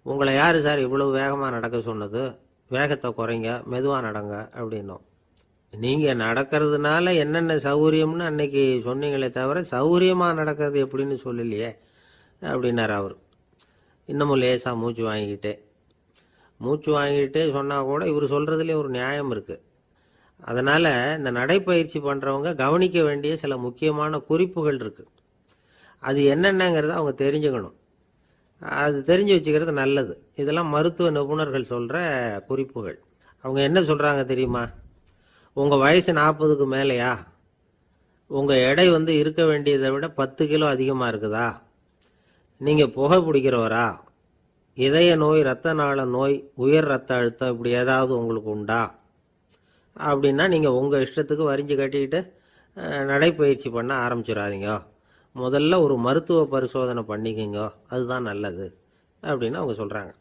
உங்களை யார் சார் இவ்வளவு வேகமாக நடக்க சொன்னது? வேகத்தை குறைங்க, மெதுவாக நடங்க அப்படின்னோம். நீங்கள் நடக்கிறதுனால என்னென்ன சௌகரியம்னு அன்னைக்கு சொன்னீங்களே தவிர சௌகரியமாக நடக்கிறது எப்படின்னு சொல்லலையே அப்படின்னார் அவர். இன்னமும் லேசாக மூச்சு வாங்கிக்கிட்டே சொன்னால் கூட இவர் சொல்கிறதுலேயே ஒரு நியாயம் இருக்குது. அதனால் இந்த நடைப்பயிற்சி பண்ணுறவங்க கவனிக்க வேண்டிய சில முக்கியமான குறிப்புகள் இருக்குது. அது என்னென்னங்கிறத அவங்க தெரிஞ்சுக்கணும். அது தெரிஞ்சு வச்சுக்கிறது நல்லது. இதெல்லாம் மருத்துவ நிபுணர்கள் சொல்கிற குறிப்புகள். அவங்க என்ன சொல்கிறாங்க தெரியுமா? உங்கள் வயசு 40க்கு மேலேயா? உங்கள் எடை இருக்க வேண்டியதை விட 10 கிலோ அதிகமாக இருக்குதா? நீங்கள் புகை பிடிக்கிறவரா? இதய நோய், இரத்த நாள நோய், உயர் ரத்த அழுத்தம் இப்படி ஏதாவது உங்களுக்கு உண்டா? அப்படின்னா நீங்கள் உங்கள் இஷ்டத்துக்கு வரிஞ்சு கட்டிக்கிட்டு நடைப்பயிற்சி பண்ண ஆரம்பிச்சிடாதீங்க. முதல்ல ஒரு மருத்துவ பரிசோதனை பண்ணிக்கோங்க, அதுதான் நல்லது அப்படின்னு அவங்க சொல்கிறாங்க.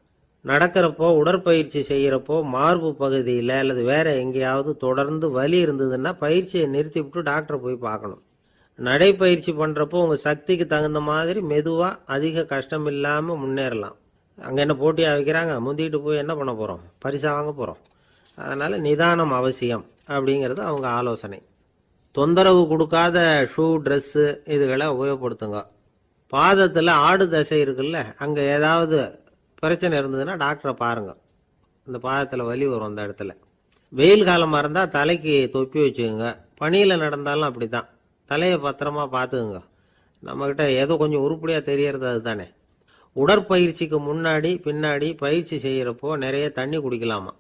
நடக்கிறப்போ, உடற்பயிற்சி செய்கிறப்போ மார்பு பகுதியில் அல்லது வேறு எங்கேயாவது தொடர்ந்து வலி இருந்ததுன்னா பயிற்சியை நிறுத்தி விட்டு டாக்டரை போய் பார்க்கணும். நடைப்பயிற்சி பண்ணுறப்போ உங்கள் சக்திக்கு தகுந்த மாதிரி மெதுவாக அதிக கஷ்டம் இல்லாமல் முன்னேறலாம். அங்கே என்ன போட்டியாக வைக்கிறாங்க? முந்திக்கிட்டு போய் என்ன பண்ண போகிறோம்? பரிசா வாங்க போகிறோம். அதனால் நிதானம் அவசியம் அப்படிங்கிறது அவங்க ஆலோசனை. தொந்தரவு கொடுக்காத ஷூ, ட்ரெஸ்ஸு இதுகளை உபயோகப்படுத்துங்க. பாதத்தில் ஆடு தசை இருக்குல்ல, அங்கே ஏதாவது பிரச்சனை இருந்ததுன்னா டாக்டரை பாருங்கள். இந்த பாதத்தில் வலி வரும் அந்த இடத்துல. வெயில் காலமாக இருந்தால் தலைக்கு தொப்பி வச்சுக்கோங்க. பனியில் நடந்தாலும் அப்படி தான், தலையை பத்திரமா பார்த்துக்குங்க. நம்மக்கிட்ட ஏதோ கொஞ்சம் உருப்படியாக தெரியறது அது தானே. உடற்பயிற்சிக்கு முன்னாடி பின்னாடி பயிற்சி செய்கிறப்போ நிறைய தண்ணி குடிக்கலாமா.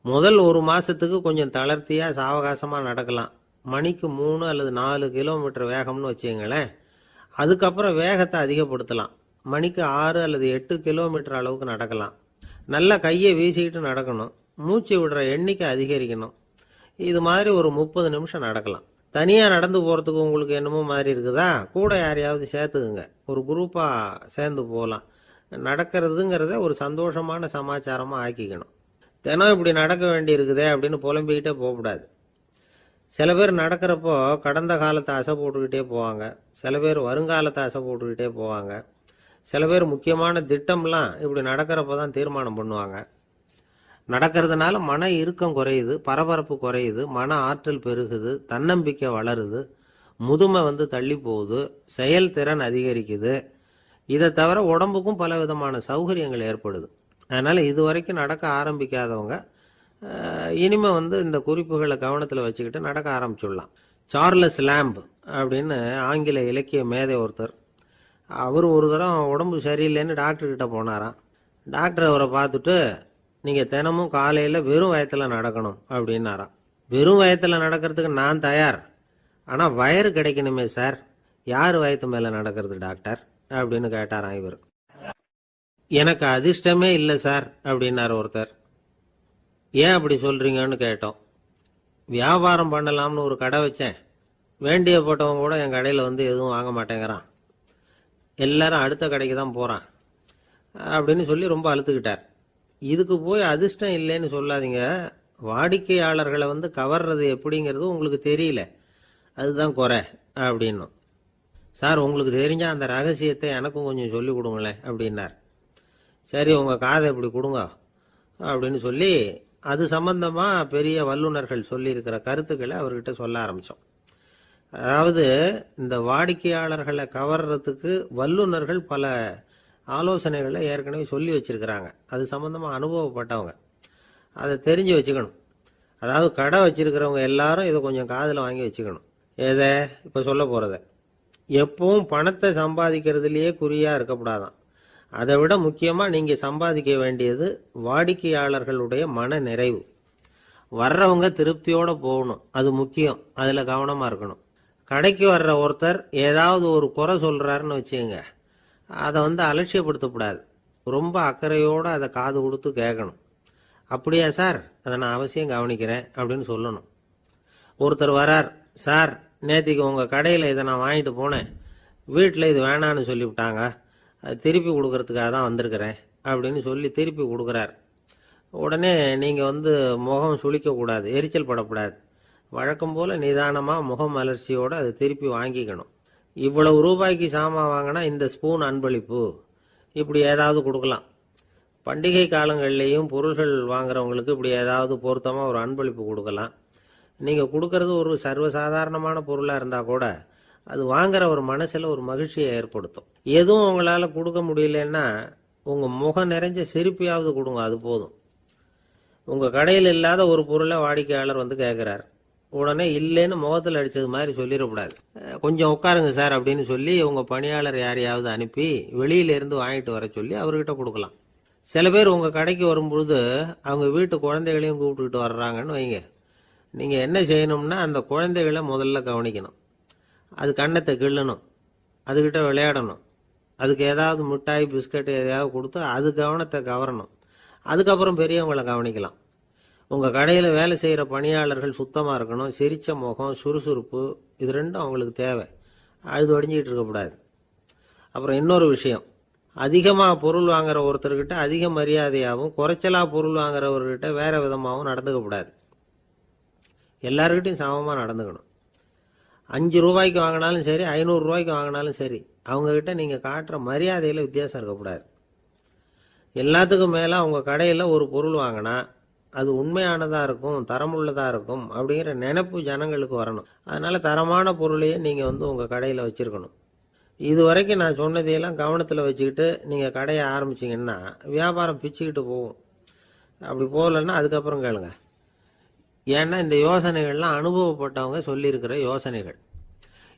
முதல் 1 மாசத்துக்கு கொஞ்சம் தளர்த்தியாக சாவகாசமாக நடக்கலாம். மணிக்கு 3 அல்லது 4 கிலோமீட்டர் வேகம்னு வச்சுங்களேன். அதுக்கப்புறம் வேகத்தை அதிகப்படுத்தலாம். மணிக்கு 6 அல்லது 8 கிலோமீட்டர் அளவுக்கு நடக்கலாம். நல்லா கையை வீசிக்கிட்டு நடக்கணும். மூச்சு விடுற எண்ணிக்கை அதிகரிக்கணும். இது மாதிரி ஒரு 30 நிமிஷம் நடக்கலாம். தனியாக நடந்து போகிறதுக்கு உங்களுக்கு என்னமோ மாதிரி இருக்குதா, கூட யாரையாவது சேர்த்துக்குங்க. ஒரு குரூப்பாக சேர்ந்து போகலாம். நடக்கிறதுங்கிறத ஒரு சந்தோஷமான சமாச்சாரமாக ஆக்கிக்கணும். தினம் இப்படி நடக்க வேண்டி இருக்குதே அப்படின்னு புலம்பிக்கிட்டே போகக்கூடாது. சில பேர் நடக்கிறப்போ கடந்த காலத்தை அசை போட்டுக்கிட்டே போவாங்க. சில பேர் வருங்காலத்தை அசை போட்டுக்கிட்டே போவாங்க. சில பேர் முக்கியமான திட்டம்லாம் இப்படி நடக்கிறப்ப தான் தீர்மானம் பண்ணுவாங்க. நடக்கிறதுனால மன இறுக்கம் குறையுது, பரபரப்பு குறையுது, மன ஆற்றல் பெருகுது, தன்னம்பிக்கை வளருது, முதுமை தள்ளி போகுது, செயல்திறன் அதிகரிக்குது. இதை தவிர உடம்புக்கும் பல விதமான சௌகரியங்கள் ஏற்படுது. அதனால் இது வரைக்கும் நடக்க ஆரம்பிக்காதவங்க இனிமே இந்த குறிப்புகளை கவனத்தில் வச்சுக்கிட்டு நடக்க ஆரம்பிச்சுடலாம். சார்லஸ் லேம்ப் அப்படின்னு ஆங்கில இலக்கிய மேதை ஒருத்தர், அவர் ஒரு தரம் உடம்பு சரியில்லைன்னு டாக்டர்கிட்ட போனாராம். டாக்டர் அவரை பார்த்துட்டு, நீங்கள் தினமும் காலையில் வெறும் வயத்தில் நடக்கணும் அப்படின்னாராம். வெறும் வயத்தில் நடக்கிறதுக்கு நான் தயார், ஆனால் வயறு கிடைக்கணுமே சார், யார் வயத்து மேலே நடக்கிறது டாக்டர் அப்படின்னு கேட்டாராம் இவர். எனக்கு அதிர்ஷ்டமே இல்லை சார் அப்படின்னார் ஒருத்தர். ஏன் அப்படி சொல்கிறீங்கன்னு கேட்டோம். வியாபாரம் பண்ணலாம்னு ஒரு கடை வச்சேன். வேண்டிய போட்டவங்க கூட என் கடையில் எதுவும் வாங்க மாட்டேங்கிறான். எல்லாரும் அடுத்த கடைக்கு தான் போகிறான் அப்படின்னு சொல்லி ரொம்ப அழுத்துக்கிட்டார். இதுக்கு போய் அதிர்ஷ்டம் இல்லைன்னு சொல்லாதீங்க. வாடிக்கையாளர்களை கவர்றது எப்படிங்கிறது உங்களுக்கு தெரியல, அதுதான் குறை அப்படின்னும். சார், உங்களுக்கு தெரிஞ்ச அந்த ரகசியத்தை எனக்கும் கொஞ்சம் சொல்லி கொடுங்களேன் அப்படின்னார். சரி, உங்கள் காதை இப்படி கொடுங்க அப்படின்னு சொல்லி அது சம்பந்தமாக பெரிய வல்லுநர்கள் சொல்லியிருக்கிற கருத்துக்களை அவர்கிட்ட சொல்ல ஆரம்பித்தோம். அதாவது இந்த வாடிக்கையாளர்களை கவர்றதுக்கு வல்லுநர்கள் பல ஆலோசனைகளை ஏற்கனவே சொல்லி வச்சிருக்கிறாங்க. அது சம்பந்தமாக அனுபவப்பட்டவங்க, அதை தெரிஞ்சு வச்சுக்கணும். அதாவது கடை வச்சிருக்கிறவங்க எல்லாரும் இதை கொஞ்சம் காதில் வாங்கி வச்சுக்கணும். எதை இப்போ சொல்ல போகிறத. எப்பவும் பணத்தை சம்பாதிக்கிறதுலையே குறியாக இருக்கக்கூடாதான். அதை விட முக்கியமாக நீங்கள் சம்பாதிக்க வேண்டியது வாடிக்கையாளர்களுடைய மன நிறைவு. வர்றவங்க திருப்தியோடு போகணும், அது முக்கியம். அதில் கவனமாக இருக்கணும். கடைக்கு வர்ற ஒருத்தர் ஏதாவது ஒரு குறை சொல்கிறாருன்னு வச்சுக்கோங்க, அதை அலட்சியப்படுத்தக்கூடாது. ரொம்ப அக்கறையோடு அதை காது கொடுத்து கேட்கணும். அப்படியா சார், அதை நான் அவசியம் கவனிக்கிறேன் அப்படின்னு சொல்லணும். ஒருத்தர் வரார், சார் நேற்றுக்கு உங்கள் கடையில் இதை நான் வாங்கிட்டு போனேன், வீட்டில் இது வேணான்னு சொல்லிவிட்டாங்க, அது திருப்பி கொடுக்கறதுக்காக தான் வந்திருக்கிறேன் அப்படின்னு சொல்லி திருப்பி கொடுக்குறார். உடனே நீங்கள் முகம் சுளிக்கக்கூடாது, எரிச்சல் படக்கூடாது. வழக்கம் போல் நிதானமாக முகம் மலர்ச்சியோடு அதை திருப்பி வாங்கிக்கணும். இவ்வளவு ரூபாய்க்கு சாமான் வாங்கினா இந்த ஸ்பூன் அன்பளிப்பு, இப்படி ஏதாவது கொடுக்கலாம். பண்டிகை காலங்கள்லேயும் பொருள்கள் வாங்குறவங்களுக்கு இப்படி ஏதாவது பொருத்தமாக ஒரு அன்பளிப்பு கொடுக்கலாம். நீங்கள் கொடுக்கறது ஒரு சர்வசாதாரணமான பொருளாக இருந்தால் கூட அது வாங்குற ஒரு மனசில் ஒரு மகிழ்ச்சியை ஏற்படுத்தும். எதுவும் உங்களால் கொடுக்க முடியலன்னா உங்கள் முகம் நிறைஞ்ச சிரிப்பையாவது கொடுங்க, அது போதும். உங்கள் கடையில் இல்லாத ஒரு பொருளை வாடிக்கையாளர் கேட்குறார், உடனே இல்லைன்னு முகத்தில் அடித்தது மாதிரி சொல்லிடக்கூடாது. கொஞ்சம் உட்காருங்க சார் அப்படின்னு சொல்லி உங்கள் பணியாளர் யாரையாவது அனுப்பி வெளியிலேருந்து வாங்கிட்டு வர சொல்லி அவர்கிட்ட கொடுக்கலாம். சில பேர் உங்கள் கடைக்கு வரும்பொழுது அவங்க வீட்டு குழந்தைகளையும் கூப்பிட்டுக்கிட்டு வர்றாங்கன்னு வைங்க. நீங்கள் என்ன செய்யணும்னா அந்த குழந்தைகளை முதல்ல கவனிக்கணும். அது கண்ணத்தை கிள்ளணும், அதுக்கிட்ட விளையாடணும், அதுக்கு ஏதாவது மிட்டாய் பிஸ்கட் எதையாவது கொடுத்து அது கவனத்தை கவரணும். அதுக்கப்புறம் பெரியவங்களை கவனிக்கலாம். உங்கள் கடையில் வேலை செய்கிற பணியாளர்கள் சுத்தமாக இருக்கணும், சிரித்த முகம், சுறுசுறுப்பு, இது ரெண்டும் அவங்களுக்கு தேவை. அழுது வடிஞ்சிக்கிட்டு இருக்கக்கூடாது. அப்புறம் இன்னொரு விஷயம், அதிகமாக பொருள் வாங்குற ஒருத்தர்கிட்ட அதிக மரியாதையாகவும் குறைச்சலாக பொருள் வாங்குறவர்கிட்ட வேற விதமாகவும் நடந்துக்கக்கூடாது. எல்லாருக்கிட்டையும் சமமாக நடந்துக்கணும். 5 ரூபாய்க்கு வாங்கினாலும் சரி, 500 ரூபாய்க்கு வாங்கினாலும் சரி, அவங்கக்கிட்ட நீங்கள் காட்டுற மரியாதையில் வித்தியாசம் இருக்கக்கூடாது. எல்லாத்துக்கும் மேலே அவங்க கடையில் ஒரு பொருள் வாங்கினா அது உண்மையானதாக இருக்கும், தரமுள்ளதாக இருக்கும் அப்படிங்கிற நினைப்பு ஜனங்களுக்கு வரணும். அதனால் தரமான பொருளையே நீங்கள் உங்கள் கடையில் வச்சுருக்கணும். இது வரைக்கும் நான் சொன்னதையெல்லாம் கவனத்தில் வச்சுக்கிட்டு நீங்கள் கடையை ஆரம்பிச்சிங்கன்னா வியாபாரம் பிச்சுக்கிட்டு போகும். அப்படி போகலன்னா அதுக்கப்புறம் கேளுங்க. ஏன்னா இந்த யோசனைகள்லாம் அனுபவப்பட்டவங்க சொல்லியிருக்கிற யோசனைகள்.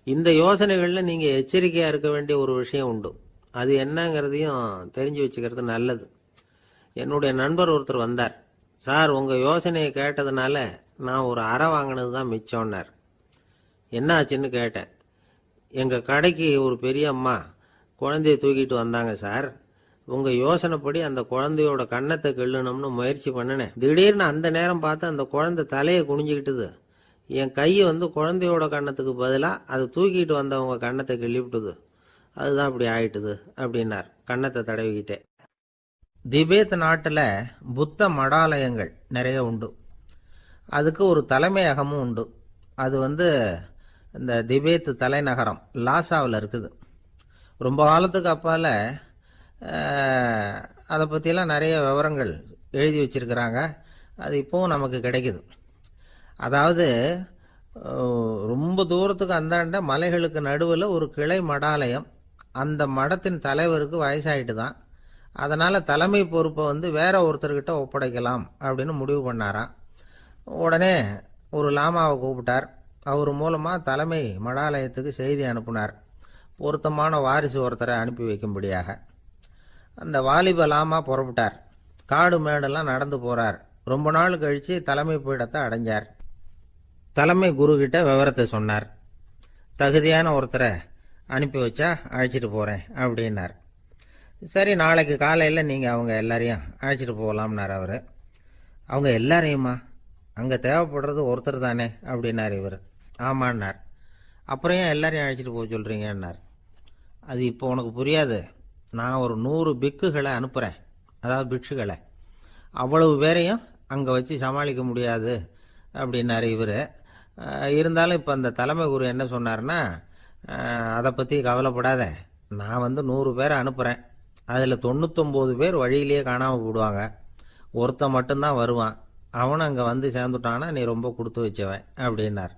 இந்த யோசனைகளில் நீங்கள் எச்சரிக்கையாக இருக்க வேண்டிய ஒரு விஷயம் உண்டு. அது என்னங்கிறதையும் தெரிஞ்சு வச்சுக்கிறது நல்லது. என்னுடைய நண்பர் ஒருத்தர் வந்தார். சார் உங்கள் யோசனையை கேட்டதுனால நான் ஒரு அறை வாங்கினது தான் மிச்சம்னார். என்ன ஆச்சுன்னு கேட்டேன். எங்கள் கடைக்கு ஒரு பெரிய அம்மா குழந்தைய தூக்கிட்டு வந்தாங்க சார். உங்கள் யோசனைப்படி அந்த குழந்தையோட கன்னத்தை கிள்ளணும்னு முயற்சி பண்ணினேன். திடீர்னு அந்த நேரம் பார்த்து அந்த குழந்தை தலையை குனிஞ்சிக்கிட்டுது. என் கையை குழந்தையோட கன்னத்துக்கு பதிலாக அதை தூக்கிட்டு வந்தவங்க கன்னத்தை கிள்ளிவிட்டுது. அதுதான் அப்படி ஆயிட்டுது அப்படின்னார் கன்னத்தை தடவிக்கிட்டே. திபேத் நாட்டில் புத்த மடாலயங்கள் நிறைய உண்டு. அதுக்கு ஒரு தலைமையகமும் உண்டு. அது இந்த திபேத் தலைநகரம் லாசாவில் இருக்குது. ரொம்ப காலத்துக்கு அப்பால் அதை பற்றிலாம் நிறைய விவரங்கள் எழுதி வச்சிருக்கிறாங்க. அது இப்போவும் நமக்கு கிடைக்குது. அதாவது ரொம்ப தூரத்துக்கு அந்தாண்ட மலைகளுக்கு நடுவில் ஒரு கிளை மடாலயம். அந்த மடத்தின் தலைவருக்கு வயசாயிட்டு தான். அதனால் தலைமை பொறுப்பை வேற ஒருத்தர்கிட்ட ஒப்படைக்கலாம் அப்படின்னு முடிவு பண்ணாராம். உடனே ஒரு லாமாவை கூப்பிட்டார். அவர் மூலமாக தலைமை மடாலயத்துக்கு செய்தி அனுப்புனார், பொருத்தமான வாரிசு ஒருத்தரை அனுப்பி வைக்கும்படியாக. அந்த வாலிப லாமா புறப்பட்டார். காடு மேடெல்லாம் நடந்து போகிறார். ரொம்ப நாள் கழித்து தலைமை பீடத்தை அடைஞ்சார். தலைமை குருக்கிட்ட விவரத்தை சொன்னார். தகுதியான ஒருத்தரை அனுப்பி வச்சா அழைச்சிட்டு போகிறேன் அப்படின்னார். சரி, நாளைக்கு காலையில் நீங்கள் அவங்க எல்லாரையும் அழைச்சிட்டு போகலாம்னார் அவர். அவங்க எல்லாரையுமா? அங்கே தேவைப்படுறது ஒருத்தர் தானே அப்படின்னார் இவர். ஆமான்னார். அப்புறம் ஏன் எல்லாரையும் அழைச்சிட்டு போக சொல்கிறீங்கன்னார். அது இப்போ உனக்கு புரியாது. நான் ஒரு 100 பிக்குகளை அனுப்புகிறேன், அதாவது பிக்ஷுகளை. அவ்வளவு பேரையும் அங்கே வச்சு சமாளிக்க முடியாது அப்படின்னார் இவர். இருந்தாலும் இப்போ அந்த தலைமை குரு என்ன சொன்னார்னா, அதை பற்றி கவலைப்படாத, நான் 100 பேரை அனுப்புகிறேன். அதில் 99 பேர் வழியிலேயே காணாமல் போடுவாங்க, ஒருத்தன் மட்டும்தான் வருவான். அவனும் அங்கே சேர்ந்துட்டானா நீ ரொம்ப கொடுத்து வச்சவன் அப்படின்னார்.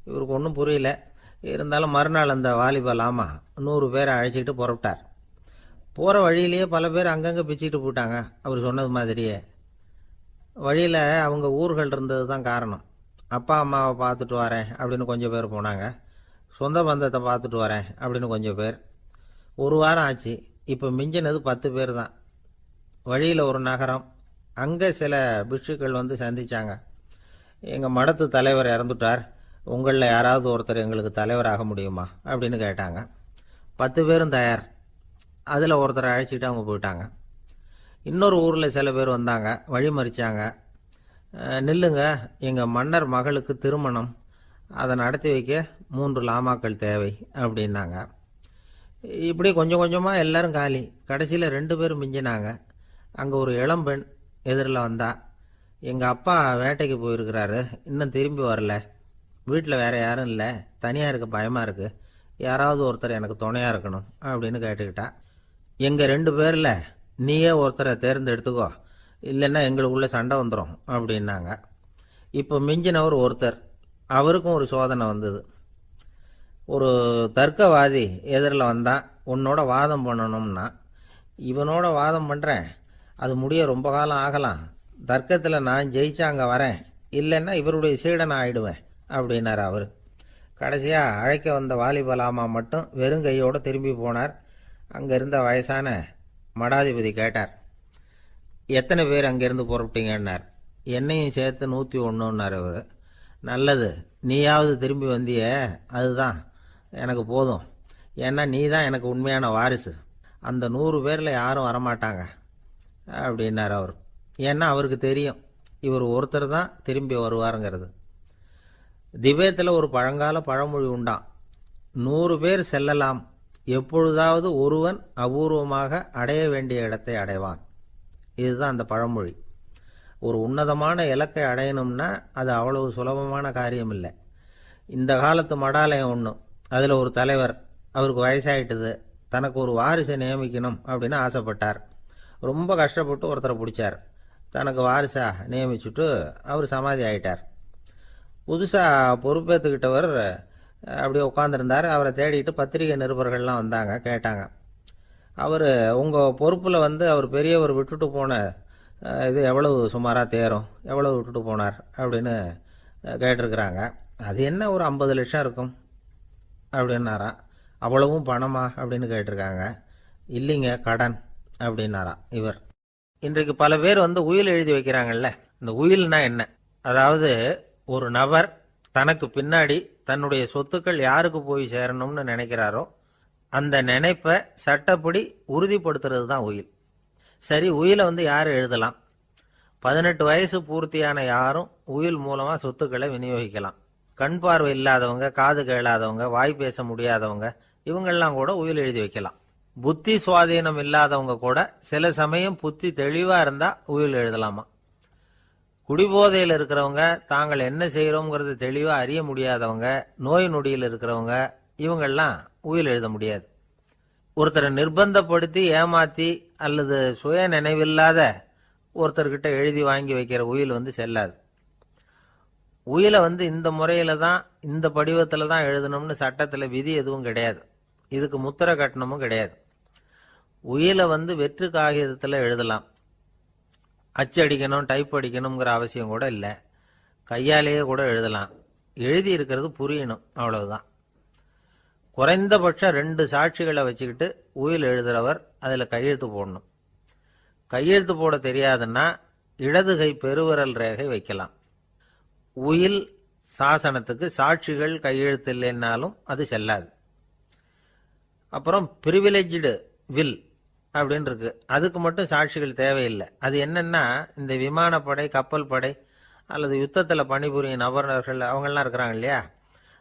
இவருக்கு ஒன்றும் புரியல. இருந்தாலும் மறுநாள் அந்த வாலிப லாமா 100 பேரை அழைச்சிக்கிட்டு புறப்பட்டார். போகிற வழியிலேயே பல பேர் அங்கங்கே பிச்சுக்கிட்டு போட்டாங்க. அவர் சொன்னது மாதிரியே. வழியில் அவங்க ஊர்கள் இருந்தது தான் காரணம். அப்பா அம்மாவை பார்த்துட்டு வரேன் அப்படின்னு கொஞ்சம் பேர் போனாங்க. சொந்த பந்தத்தை பார்த்துட்டு வரேன் அப்படின்னு கொஞ்சம் பேர். ஒரு வாரம் ஆச்சு. இப்போ மிஞ்சினது 10 பேர் தான். வழியில் ஒரு நகரம். அங்கே சில பிக்ஷுக்கள் சந்தித்தாங்க. எங்கள் மடத்து தலைவர் இறந்துட்டார், உங்களில் யாராவது ஒருத்தர் எங்களுக்கு தலைவராக முடியுமா அப்படின்னு கேட்டாங்க. 10 பேரும் தயார். அதில் ஒருத்தரை அழைச்சிட்டு அவங்க போயிட்டாங்க. இன்னொரு ஊரில் சில பேர் வந்தாங்க, வழி மறிச்சாங்க. நில்லுங்க, எங்கள் மன்னர் மகளுக்கு திருமணம், அதை நடத்தி வைக்க 3 லாமாக்கள் தேவை அப்படின்னாங்க. இப்படி கொஞ்சம் கொஞ்சமாக எல்லாரும் காலி. கடைசியில் 2 பேரும் மிஞ்சினாங்க. அங்கே ஒரு இளம்பெண் எதிரில் வந்தா. எங்கள் அப்பா வேட்டைக்கு போயிருக்கிறாரு, இன்னும் திரும்பி வரல. வீட்டில் வேறு யாரும் இல்லை, தனியாக இருக்க பயமாக இருக்குது, யாராவது ஒருத்தர் எனக்கு துணையாக இருக்கணும் அப்படின்னு கேட்டுக்கிட்டா. எங்கள் 2 பேரில் நீயே ஒருத்தரை தேர்ந்தெடுத்துக்கோ, இல்லைன்னா எங்களுக்குள்ளே சண்டை வந்துடும் அப்படின்னாங்க. இப்போ மிஞ்சினவர் ஒருத்தர். அவருக்கும் ஒரு சோதனை வந்தது. ஒரு தர்க்கவாதி எதிரில் வந்தான். உன்னோட வாதம் பண்ணணும்னா. இவனோட வாதம் பண்ணுறேன், அது முடிய ரொம்ப காலம் ஆகலாம். தர்க்கத்தில் நான் ஜெயிச்சா அங்கே வரேன், இல்லைன்னா இவருடைய சீடனை ஆயிடுவேன் அப்படின்னார் அவர். கடைசியாக அழைக்க வந்த வாலிபலாமா மட்டும் வெறும் கையோடு திரும்பி போனார். அங்கே இருந்த வயசான மடாதிபதி கேட்டார், எத்தனை பேர் அங்கேருந்து புறப்பட்டீங்கன்னார். என்னையும் சேர்த்து 101ன்னார் அவர். நல்லது, நீயாவது திரும்பி வந்தியே, அதுதான் எனக்கு போதும். ஏன்னா நீ தான் எனக்கு உண்மையான வாரிசு. அந்த 100 பேரில் யாரும் வரமாட்டாங்க அப்படின்னார் அவர். ஏன்னா அவருக்கு தெரியும் இவர் ஒருத்தர் தான் திரும்பி வருவாருங்கிறது. திபேத்தில் ஒரு பழங்கால பழமொழி உண்டாம், 100 பேர் செல்லலாம், எப்பொழுதாவது ஒருவன் அபூர்வமாக அடைய வேண்டிய இடத்தை அடைவான். இதுதான் அந்த பழமொழி. ஒரு உன்னதமான இலக்கை அடையணும்னா அது அவ்வளவு சுலபமான காரியம் இல்லை. இந்த காலத்து மடாலயம் ஒன்று, அதில் ஒரு தலைவர், அவருக்கு வயசாயிட்டுது, தனக்கு ஒரு வாரிசை நியமிக்கணும் அப்படின்னு ஆசைப்பட்டார். ரொம்ப கஷ்டப்பட்டு ஒருத்தரை பிடிச்சார். தனக்கு வாரிசாக நியமிச்சுட்டு அவர் சமாதி ஆயிட்டார். புதுசாக பொறுப்பேற்றுக்கிட்டவர் அப்படியே உட்காந்துருந்தார். அவரை தேடிட்டு பத்திரிகை நிருபர்கள்லாம் வந்தாங்க, கேட்டாங்க. அவர் உங்கள் பொறுப்பில் அவர் பெரியவர் விட்டுட்டு போன இது எவ்வளவு சுமாராக தேரும், எவ்வளவு விட்டுட்டு போனார் அப்படின்னு கேட்டிருக்கிறாங்க. அது என்ன ஒரு 50 லட்சம் இருக்கும் அப்படின்னாராம். அவ்வளவும் பணமா அப்படின்னு கேட்டிருக்காங்க. இல்லைங்க, கடன் அப்படின்னாராம் இவர். இன்றைக்கு பல பேர் உயில் எழுதி வைக்கிறாங்கல்ல. இந்த உயில்னா என்ன? அதாவது ஒரு நபர் தனக்கு பின்னாடி தன்னுடைய சொத்துக்கள் யாருக்கு போய் சேரணும்னு நினைக்கிறாரோ அந்த நினைப்பை சட்டப்படி உறுதிப்படுத்துறது தான் உயில். சரி, உயிலை யார் எழுதலாம்? 18 வயசு பூர்த்தியான யாரும் உயில் மூலமா சொத்துக்களை விநியோகிக்கலாம். கண் பார்வை இல்லாதவங்க, காது கேளாதவங்க, வாய் பேச முடியாதவங்க, இவங்கெல்லாம் கூட உயில் எழுதி வைக்கலாம். புத்தி சுவாதீனம் இல்லாதவங்க கூட சில சமயம் புத்தி தெளிவா இருந்தா உயில் எழுதலாமா. குடிபோதையில் இருக்கிறவங்க, தாங்கள் என்ன செய்யறோங்கிறது தெளிவா அறிய முடியாதவங்க, நோய் நொடியில் இருக்கிறவங்க, இவங்கெல்லாம் உயில் எழுத முடியாது. ஒருத்தரை நிர்பந்தப்படுத்தி ஏமாத்தி அல்லது சுய நினைவில்லாத ஒருத்தர்கிட்ட எழுதி வாங்கி வைக்கிற உயில் செல்லாது. உயிலை இந்த முறையில தான், இந்த படிவத்துல தான் எழுதணும்னு சட்டத்துல விதி எதுவும் கிடையாது. இதுக்கு முத்திரை கட்டணமும் கிடையாது. உயிலை வெற்று காகிதத்துல எழுதலாம். அச்சடிக்கணும், டைப் அடிக்கணுங்கிற அவசியம் கூட இல்லை. கையாலேயே கூட எழுதலாம். எழுதி இருக்கிறது புரியணும், அவ்வளவுதான். குறைந்தபட்சம் 2 சாட்சிகளை வச்சுக்கிட்டு உயில் எழுதுறவர் அதுல கையெழுத்து போடணும். கையெழுத்து போட தெரியாதுன்னா இடது கை பெருவிரல் ரேகை வைக்கலாம். உயில் சாசனத்துக்கு சாட்சிகள் கையெழுத்து இல்லைன்னாலும் அது செல்லாது. அப்புறம் பிரிவிலேஜ்டு வில் அப்படின்னு இருக்கு. அதுக்கு மட்டும் சாட்சிகள் தேவையில்லை. அது என்னன்னா, இந்த விமானப்படை, கப்பல் படை அல்லது யுத்தத்தில் பணிபுரியும் நபர்கள் அவங்கெல்லாம் இருக்கிறாங்க இல்லையா,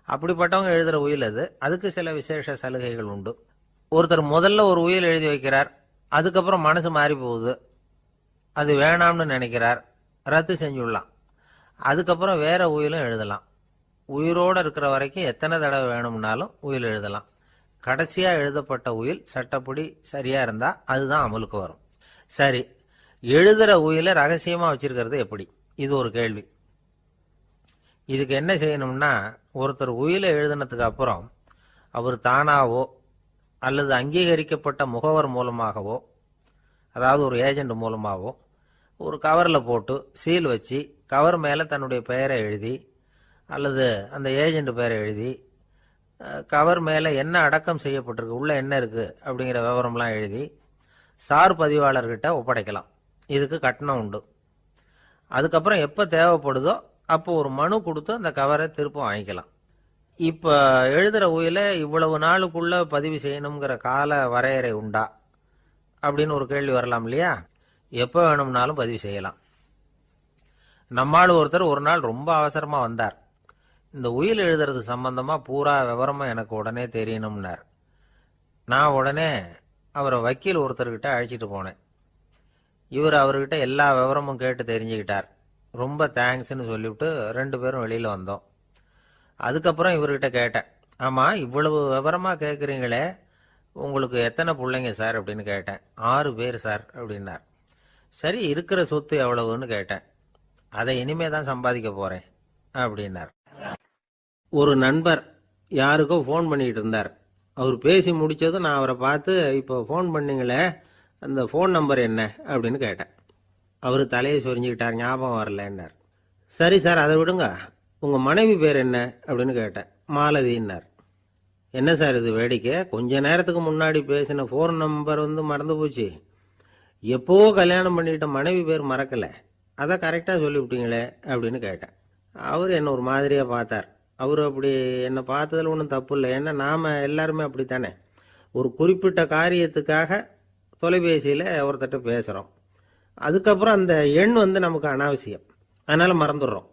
அப்படிப்பட்டவங்க எழுதுற உயில் அது. அதுக்கு சில விசேஷ சலுகைகள் உண்டு. ஒருத்தர் முதல்ல ஒரு உயில் எழுதி வைக்கிறார், அதுக்கப்புறம் மனசு மாறி போகுது, அது வேணாம்னு நினைக்கிறார், ரத்து செஞ்சுடலாம். அதுக்கப்புறம் வேற உயிலும் எழுதலாம். உயிரோடு இருக்கிற வரைக்கும் எத்தனை தடவை வேணும்னாலும் உயில் எழுதலாம். கடைசியா எழுதப்பட்ட உயில் சட்டப்படி சரியா இருந்தா அதுதான் அமலுக்கு வரும். சரி, எழுதுற உயிலை ரகசியமா வச்சிருக்கிறது எப்படி? இது ஒரு கேள்வி. இதுக்கு என்ன செய்யணும்னா, ஒருத்தர் உயிலை எழுதினதுக்கு அப்புறம் அவர் தானாவோ அல்லது அங்கீகரிக்கப்பட்ட முகவர் மூலமாகவோ, அதாவது ஒரு ஏஜென்ட் மூலமாகவோ, ஒரு கவரில் போட்டு சீல் வச்சு கவர் மேலே தன்னுடைய பெயரை எழுதி அல்லது அந்த ஏஜென்ட் பெயரை எழுதி கவர் மேலே என்ன அடக்கம் செய்யப்பட்டிருக்கு, உள்ள என்ன இருக்கு அப்படிங்கிற விவரம்லாம் எழுதி சார் பதிவாளர்கிட்ட ஒப்படைக்கலாம். இதுக்கு கட்டணம் உண்டு. அதுக்கப்புறம் எப்போ தேவைப்படுதோ அப்போ ஒரு மனு கொடுத்து அந்த கவரை திரும்ப வாங்கிக்கலாம். இப்போ எழுதுகிற உயில இவ்வளவு நாளுக்குள்ள பதிவு செய்யணுங்கிற கால வரையறை உண்டா அப்படின்னு ஒரு கேள்வி வரலாம் இல்லையா? எப்போ வேணும்னாலும் பதிவு செய்யலாம். நம்மால் ஒருத்தர் ஒரு நாள் ரொம்ப அவசரமா வந்தார். இந்த உயில் எழுதுறது சம்பந்தமா பூரா விவரமா எனக்கு உடனே தெரியணும்னார். நான் உடனே அவரை வக்கீல் ஒருத்தர்கிட்ட அழைச்சிட்டு போனேன். இவர் அவர்கிட்ட எல்லா விவரமும் கேட்டு தெரிஞ்சுக்கிட்டார். ரொம்ப தேங்க்ஸ்ன்னு சொல்லிவிட்டு 2 பேரும் வெளியில வந்தோம். அதுக்கப்புறம் இவர்கிட்ட கேட்டேன், ஆமா இவ்வளவு விவரமா கேட்குறீங்களே, உங்களுக்கு எத்தனை பிள்ளைங்க சார் அப்படின்னு கேட்டேன். 6 பேர் சார் அப்படின்னார். சரி, இருக்கிற சொத்து எவ்வளவுன்னு கேட்டேன். அதை இனிமே தான் சம்பாதிக்க போறேன் அப்படின்னார். ஒரு நண்பர் யாருக்கோ ஃபோன் பண்ணிட்டு இருந்தார். அவர் பேசி முடிச்சதும் நான் அவரை பார்த்து, இப்போ ஃபோன் பண்ணீங்களே அந்த ஃபோன் நம்பர் என்ன அப்படின்னு கேட்டேன். அவர் தலையை சொரிஞ்சுக்கிட்டார், ஞாபகம் வரலன்னார். சரி சார், அதை விடுங்க, உங்க மனைவி பேர் என்ன அப்படின்னு கேட்டேன். மாலதின்னார். என்ன சார் இது வேடிக்கை, கொஞ்ச நேரத்துக்கு முன்னாடி பேசின ஃபோன் நம்பர் மறந்து போச்சு, எப்போ கல்யாணம் பண்ணிட்ட மனைவி பேர் மறக்கல, அதை கரெக்டாக சொல்லிவிட்டீங்களே அப்படின்னு கேட்டேன். அவர் என்ன ஒரு மாதிரியாக பார்த்தார். அவர் அப்படி என்னை பார்த்ததில் ஒன்றும் தப்பு இல்லை, ஏன்னா நாம் எல்லாருமே அப்படித்தானே. ஒரு குறிப்பிட்ட காரியத்துக்காக தொலைபேசியில் ஒருத்தட்ட பேசுகிறோம், அதுக்கப்புறம் அந்த எண் நமக்கு அனாவசியம், அதனால் மறந்துடுறோம்.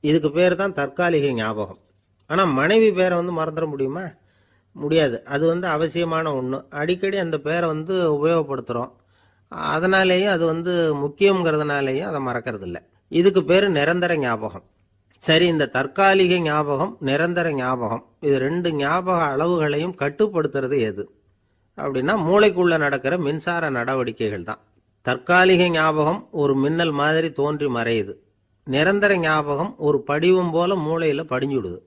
இதுக்கு பேர் தான் தற்காலிக ஞாபகம். ஆனால் மனைவி பேரை மறந்துட முடியுமா? முடியாது. அது அவசியமான ஒன்று. அடிக்கடி அந்த பேரை உபயோகப்படுத்துகிறோம், அதனாலேயும் அது முக்கியங்கிறதுனாலேயும் அதை மறக்கிறது இல்லை. இதுக்கு பேர் நிரந்தர ஞாபகம். சரி, இந்த தற்காலிக ஞாபகம், நிரந்தர ஞாபகம், இது 2 ஞாபக அளவுகளையும் கட்டுப்படுத்துறது எது அப்படின்னா மூளைக்குள்ள நடக்கிற மின்சார நடவடிக்கைகள் தான். தற்காலிக ஞாபகம் ஒரு மின்னல் மாதிரி தோன்றி மறையுது. நிரந்தர ஞாபகம் ஒரு படிவம் போல மூளையில படிஞ்சுடுது.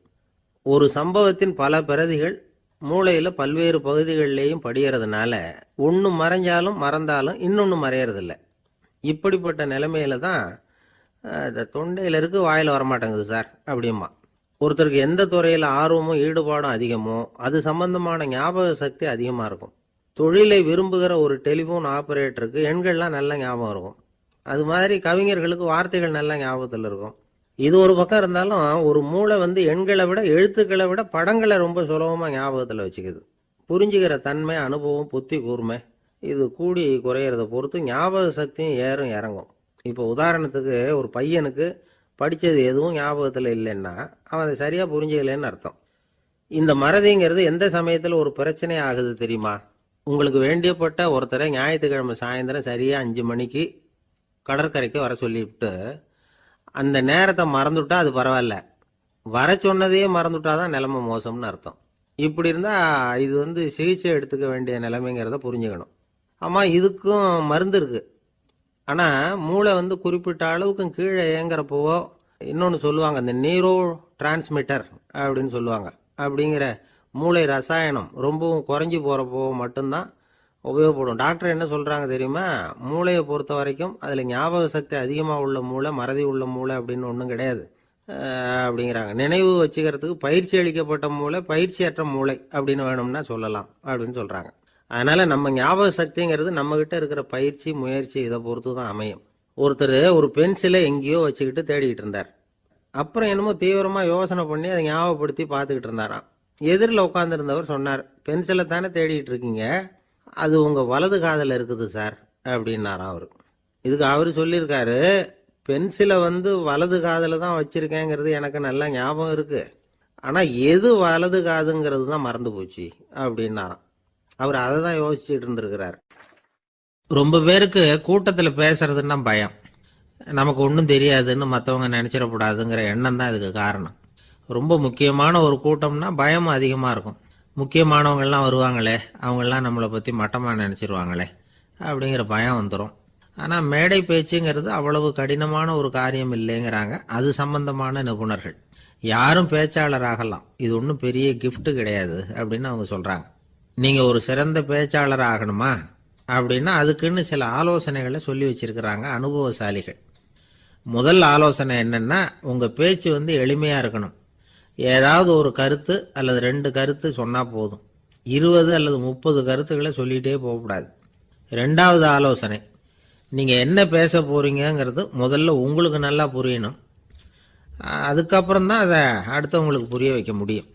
ஒரு சம்பவத்தின் பல பிரதிகள் மூளையில பல்வேறு பகுதிகளிலேயும் படியறதுனால ஒன்று மறைஞ்சாலும் மறந்தாலும் இன்னொன்று மறையறதில்லை. இப்படிப்பட்ட நிலைமையில தான் இந்த தொண்டையில் இருக்கு, வாயில் வரமாட்டேங்குது சார் அப்படிமா. ஒருத்தருக்கு எந்த துறையில் ஆர்வமும் ஈடுபாடும் அதிகமோ அது சம்பந்தமான ஞாபக சக்தி அதிகமாக இருக்கும். தொழிலை விரும்புகிற ஒரு டெலிஃபோன் ஆபரேட்டருக்கு எண்கள்லாம் நல்லா ஞாபகம் இருக்கும். அது மாதிரி கவிஞர்களுக்கு வார்த்தைகள் நல்லா ஞாபகத்தில் இருக்கும். இது ஒரு பக்கம் இருந்தாலும் ஒரு மூளை வந்து எண்களை விட எழுத்துக்களை விட படங்களை ரொம்ப சுலபமாக ஞாபகத்தில் வச்சுக்குது. புரிஞ்சுக்கிற தன்மை, அனுபவம், புத்தி கூர்மை இது கூடி குறையிறத பொறுத்து ஞாபக சக்தியும் ஏறும் இறங்கும். இப்போ உதாரணத்துக்கு ஒரு பையனுக்கு படித்தது எதுவும் ஞாபகத்தில் இல்லைன்னா அவன் அதை சரியாக புரிஞ்சுக்கலன்னு அர்த்தம். இந்த மறதிங்கிறது எந்த சமயத்தில் ஒரு பிரச்சனை ஆகுது தெரியுமா? உங்களுக்கு வேண்டியப்பட்ட ஒருத்தரை ஞாயிற்றுக்கிழமை சாயந்தரம் சரியாக 5 மணிக்கு கடற்கரைக்கு வர சொல்லிவிட்டு அந்த நேரத்தை மறந்துவிட்டா அது பரவாயில்ல, வர சொன்னதையே மறந்துவிட்டா தான் நிலைமை மோசம்னு அர்த்தம். இப்படி இருந்தால் இது வந்து சிகிச்சை எடுத்துக்க வேண்டிய நிலைமைங்கிறத புரிஞ்சுக்கணும். ஆமாம், இதுக்கும் மருந்து இருக்குது. ஆனால் மூளை வந்து குறிப்பிட்ட அளவுக்கும் கீழே இயங்குறப்போவோ இன்னொன்று சொல்லுவாங்க, இந்த நியூரோ டிரான்ஸ்மிட்டர் அப்படின்னு சொல்லுவாங்க. அப்படிங்கிற மூளை ரசாயனம் ரொம்பவும் குறைஞ்சி போகிறப்போ மட்டும்தான் உபயோகப்படும். டாக்டர் என்ன சொல்கிறாங்க தெரியுமா? மூளையை பொறுத்த வரைக்கும் அதில் ஞாபக சக்தி அதிகமாக உள்ள மூளை, மறதி உள்ள மூளை அப்படின்னு ஒன்றும் கிடையாது அப்படிங்கிறாங்க. நினைவு வச்சுக்கிறதுக்கு பயிற்சி அளிக்கப்பட்ட மூளை, பயிற்சியற்ற மூளை அப்படின்னு வேணும்னா சொல்லலாம் அப்படின்னு சொல்கிறாங்க. அதனால் நம்ம ஞாபக சக்திங்கிறது நம்மக்கிட்ட இருக்கிற பயிற்சி, முயற்சி இதை பொறுத்து தான் அமையும். ஒருத்தர் ஒரு பென்சிலை எங்கேயோ வச்சுக்கிட்டு தேடிக்கிட்டு இருந்தார். அப்புறம் என்னமோ தீவிரமாக யோசனை பண்ணி அதை ஞாபகப்படுத்தி பார்த்துக்கிட்டு இருந்தாராம். எதிரில் உட்காந்துருந்தவர் சொன்னார், பென்சிலை தானே தேடிட்டு இருக்கீங்க, அது உங்கள் வலது காதில் இருக்குது சார் அப்படின்னாராம் அவர். இதுக்கு அவர் சொல்லியிருக்காரு, பென்சிலை வந்து வலது காதில் தான் வச்சுருக்கேங்கிறது எனக்கு நல்லா ஞாபகம் இருக்குது, ஆனால் எது வலது காதுங்கிறது தான் மறந்து போச்சு அப்படின்னாராம். அவர் அதை தான் யோசிச்சுட்டு இருந்திருக்கிறார். ரொம்ப பேருக்கு கூட்டத்தில் பேசுறதுன்னா பயம். நமக்கு ஒன்றும் தெரியாதுன்னு மற்றவங்க நினச்சிடக்கூடாதுங்கிற எண்ணம் தான் இதுக்கு காரணம். ரொம்ப முக்கியமான ஒரு கூட்டம்னா பயம் அதிகமாக இருக்கும். முக்கியமானவங்கள்லாம் வருவாங்களே, அவங்கெல்லாம் நம்மளை பற்றி மட்டமாக நினச்சிருவாங்களே அப்படிங்கிற பயம் வந்துடும். ஆனால் மேடை பேச்சுங்கிறது அவ்வளவு கடினமான ஒரு காரியம் இல்லைங்கிறாங்க அது சம்பந்தமான நிபுணர்கள். யாரும் பேச்சாளர் ஆகலாம், இது ஒன்றும் பெரிய கிஃப்ட் கிடையாது அப்படின்னு அவங்க சொல்கிறாங்க. நீங்கள் ஒரு சிறந்த பேச்சாளர் ஆகணுமா அப்படின்னா அதுக்குன்னு சில ஆலோசனைகளை சொல்லி வச்சிருக்கிறாங்க அனுபவசாலிகள். முதல் ஆலோசனை என்னென்னா, உங்கள் பேச்சு வந்து எளிமையாக இருக்கணும். ஏதாவது ஒரு கருத்து அல்லது 2 கருத்து சொன்னால் போதும். 20 அல்லது 30 கருத்துக்களை சொல்லிகிட்டே போகக்கூடாது. 2வது ஆலோசனை, நீங்கள் என்ன பேச போகிறீங்கிறது முதல்ல உங்களுக்கு நல்லா புரியணும். அதுக்கப்புறம் தான் அதை அடுத்தவங்களுக்கு புரிய வைக்க முடியும்.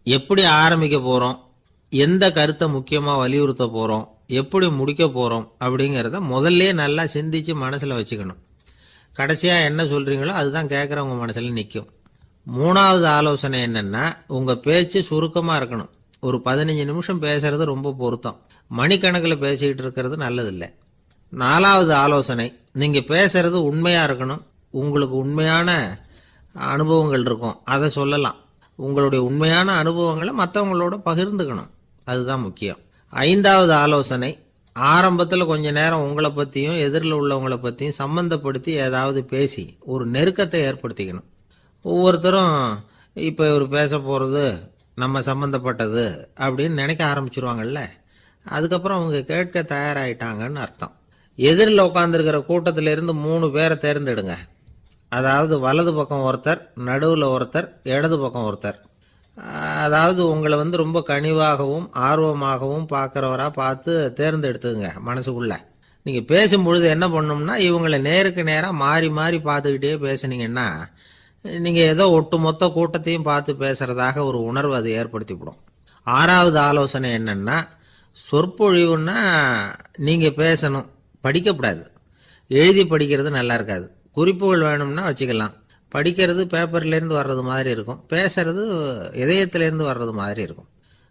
எப்படி ஆரம்பிக்க போகிறோம், எந்த கருத்தை முக்கியமாக வலியுறுத்த போகிறோம், எப்படி முடிக்க போகிறோம் அப்படிங்கிறத முதல்ல நல்லா சிந்திச்சு மனசில் வச்சுக்கணும். கடைசியாக என்ன சொல்கிறீங்களோ அதுதான் கேட்குறவங்க மனசில் நிற்கும். 3வது ஆலோசனை என்னென்னா, உங்கள் பேச்சு சுருக்கமாக இருக்கணும். ஒரு 15 நிமிஷம் பேசுறது ரொம்ப பொருத்தம். மணிக்கணக்கில் பேசிக்கிட்டு இருக்கிறது நல்லதில்லை. 4வது ஆலோசனை, நீங்கள் பேசுறது உண்மையாக இருக்கணும். உங்களுக்கு உண்மையான அனுபவங்கள் இருக்கும், அதை சொல்லலாம். உங்களுடைய உண்மையான அனுபவங்களை மற்றவங்களோட பகிர்ந்துக்கணும், அதுதான் முக்கியம். 5வது ஆலோசனை, ஆரம்பத்தில் கொஞ்ச நேரம் உங்களை பற்றியும் எதிரில் உள்ளவங்களை பற்றியும் சம்பந்தப்படுத்தி ஏதாவது பேசி ஒரு நெருக்கத்தை ஏற்படுத்திக்கணும். ஒவ்வொருத்தரும் இப்போ இவர் பேச போகிறது நம்ம சம்மந்தப்பட்டது அப்படின்னு நினைக்க ஆரம்பிச்சிருவாங்கல்ல, அதுக்கப்புறம் அவங்க கேட்க தயாராகிட்டாங்கன்னு அர்த்தம். எதிரில் உட்காந்துருக்கிற கூட்டத்திலிருந்து 3 பேரை தேர்ந்தெடுங்க. அதாவது வலது பக்கம் ஒருத்தர், நடுவில் ஒருத்தர், இடது பக்கம் ஒருத்தர். அதாவது உங்களை வந்து ரொம்ப கனிவாகவும் ஆர்வமாகவும் பார்க்குறவராக பார்த்து தேர்ந்தெடுத்துங்க மனசுக்குள்ள. நீங்கள் பேசும்பொழுது என்ன பண்ணணும்னா, இவங்களை நேருக்கு நேராக மாறி மாறி பார்த்துக்கிட்டே பேசுனீங்கன்னா நீங்கள் ஏதோ ஒட்டுமொத்த கூட்டத்தையும் பார்த்து பேசுகிறதாக ஒரு உணர்வு அது ஏற்படுத்திவிடும். 6வது ஆலோசனை என்னென்னா, சொற்பொழிவுன்னா நீங்கள் பேசணும், படிக்கக்கூடாது. எழுதி படிக்கிறது நல்லா இருக்காது. குறிப்புகள் வேணும்னா வச்சுக்கலாம். படிக்கிறது பேப்பர்லேருந்து வர்றது மாதிரி இருக்கும், பேசுறது இதயத்திலேருந்து வர்றது மாதிரி இருக்கும்.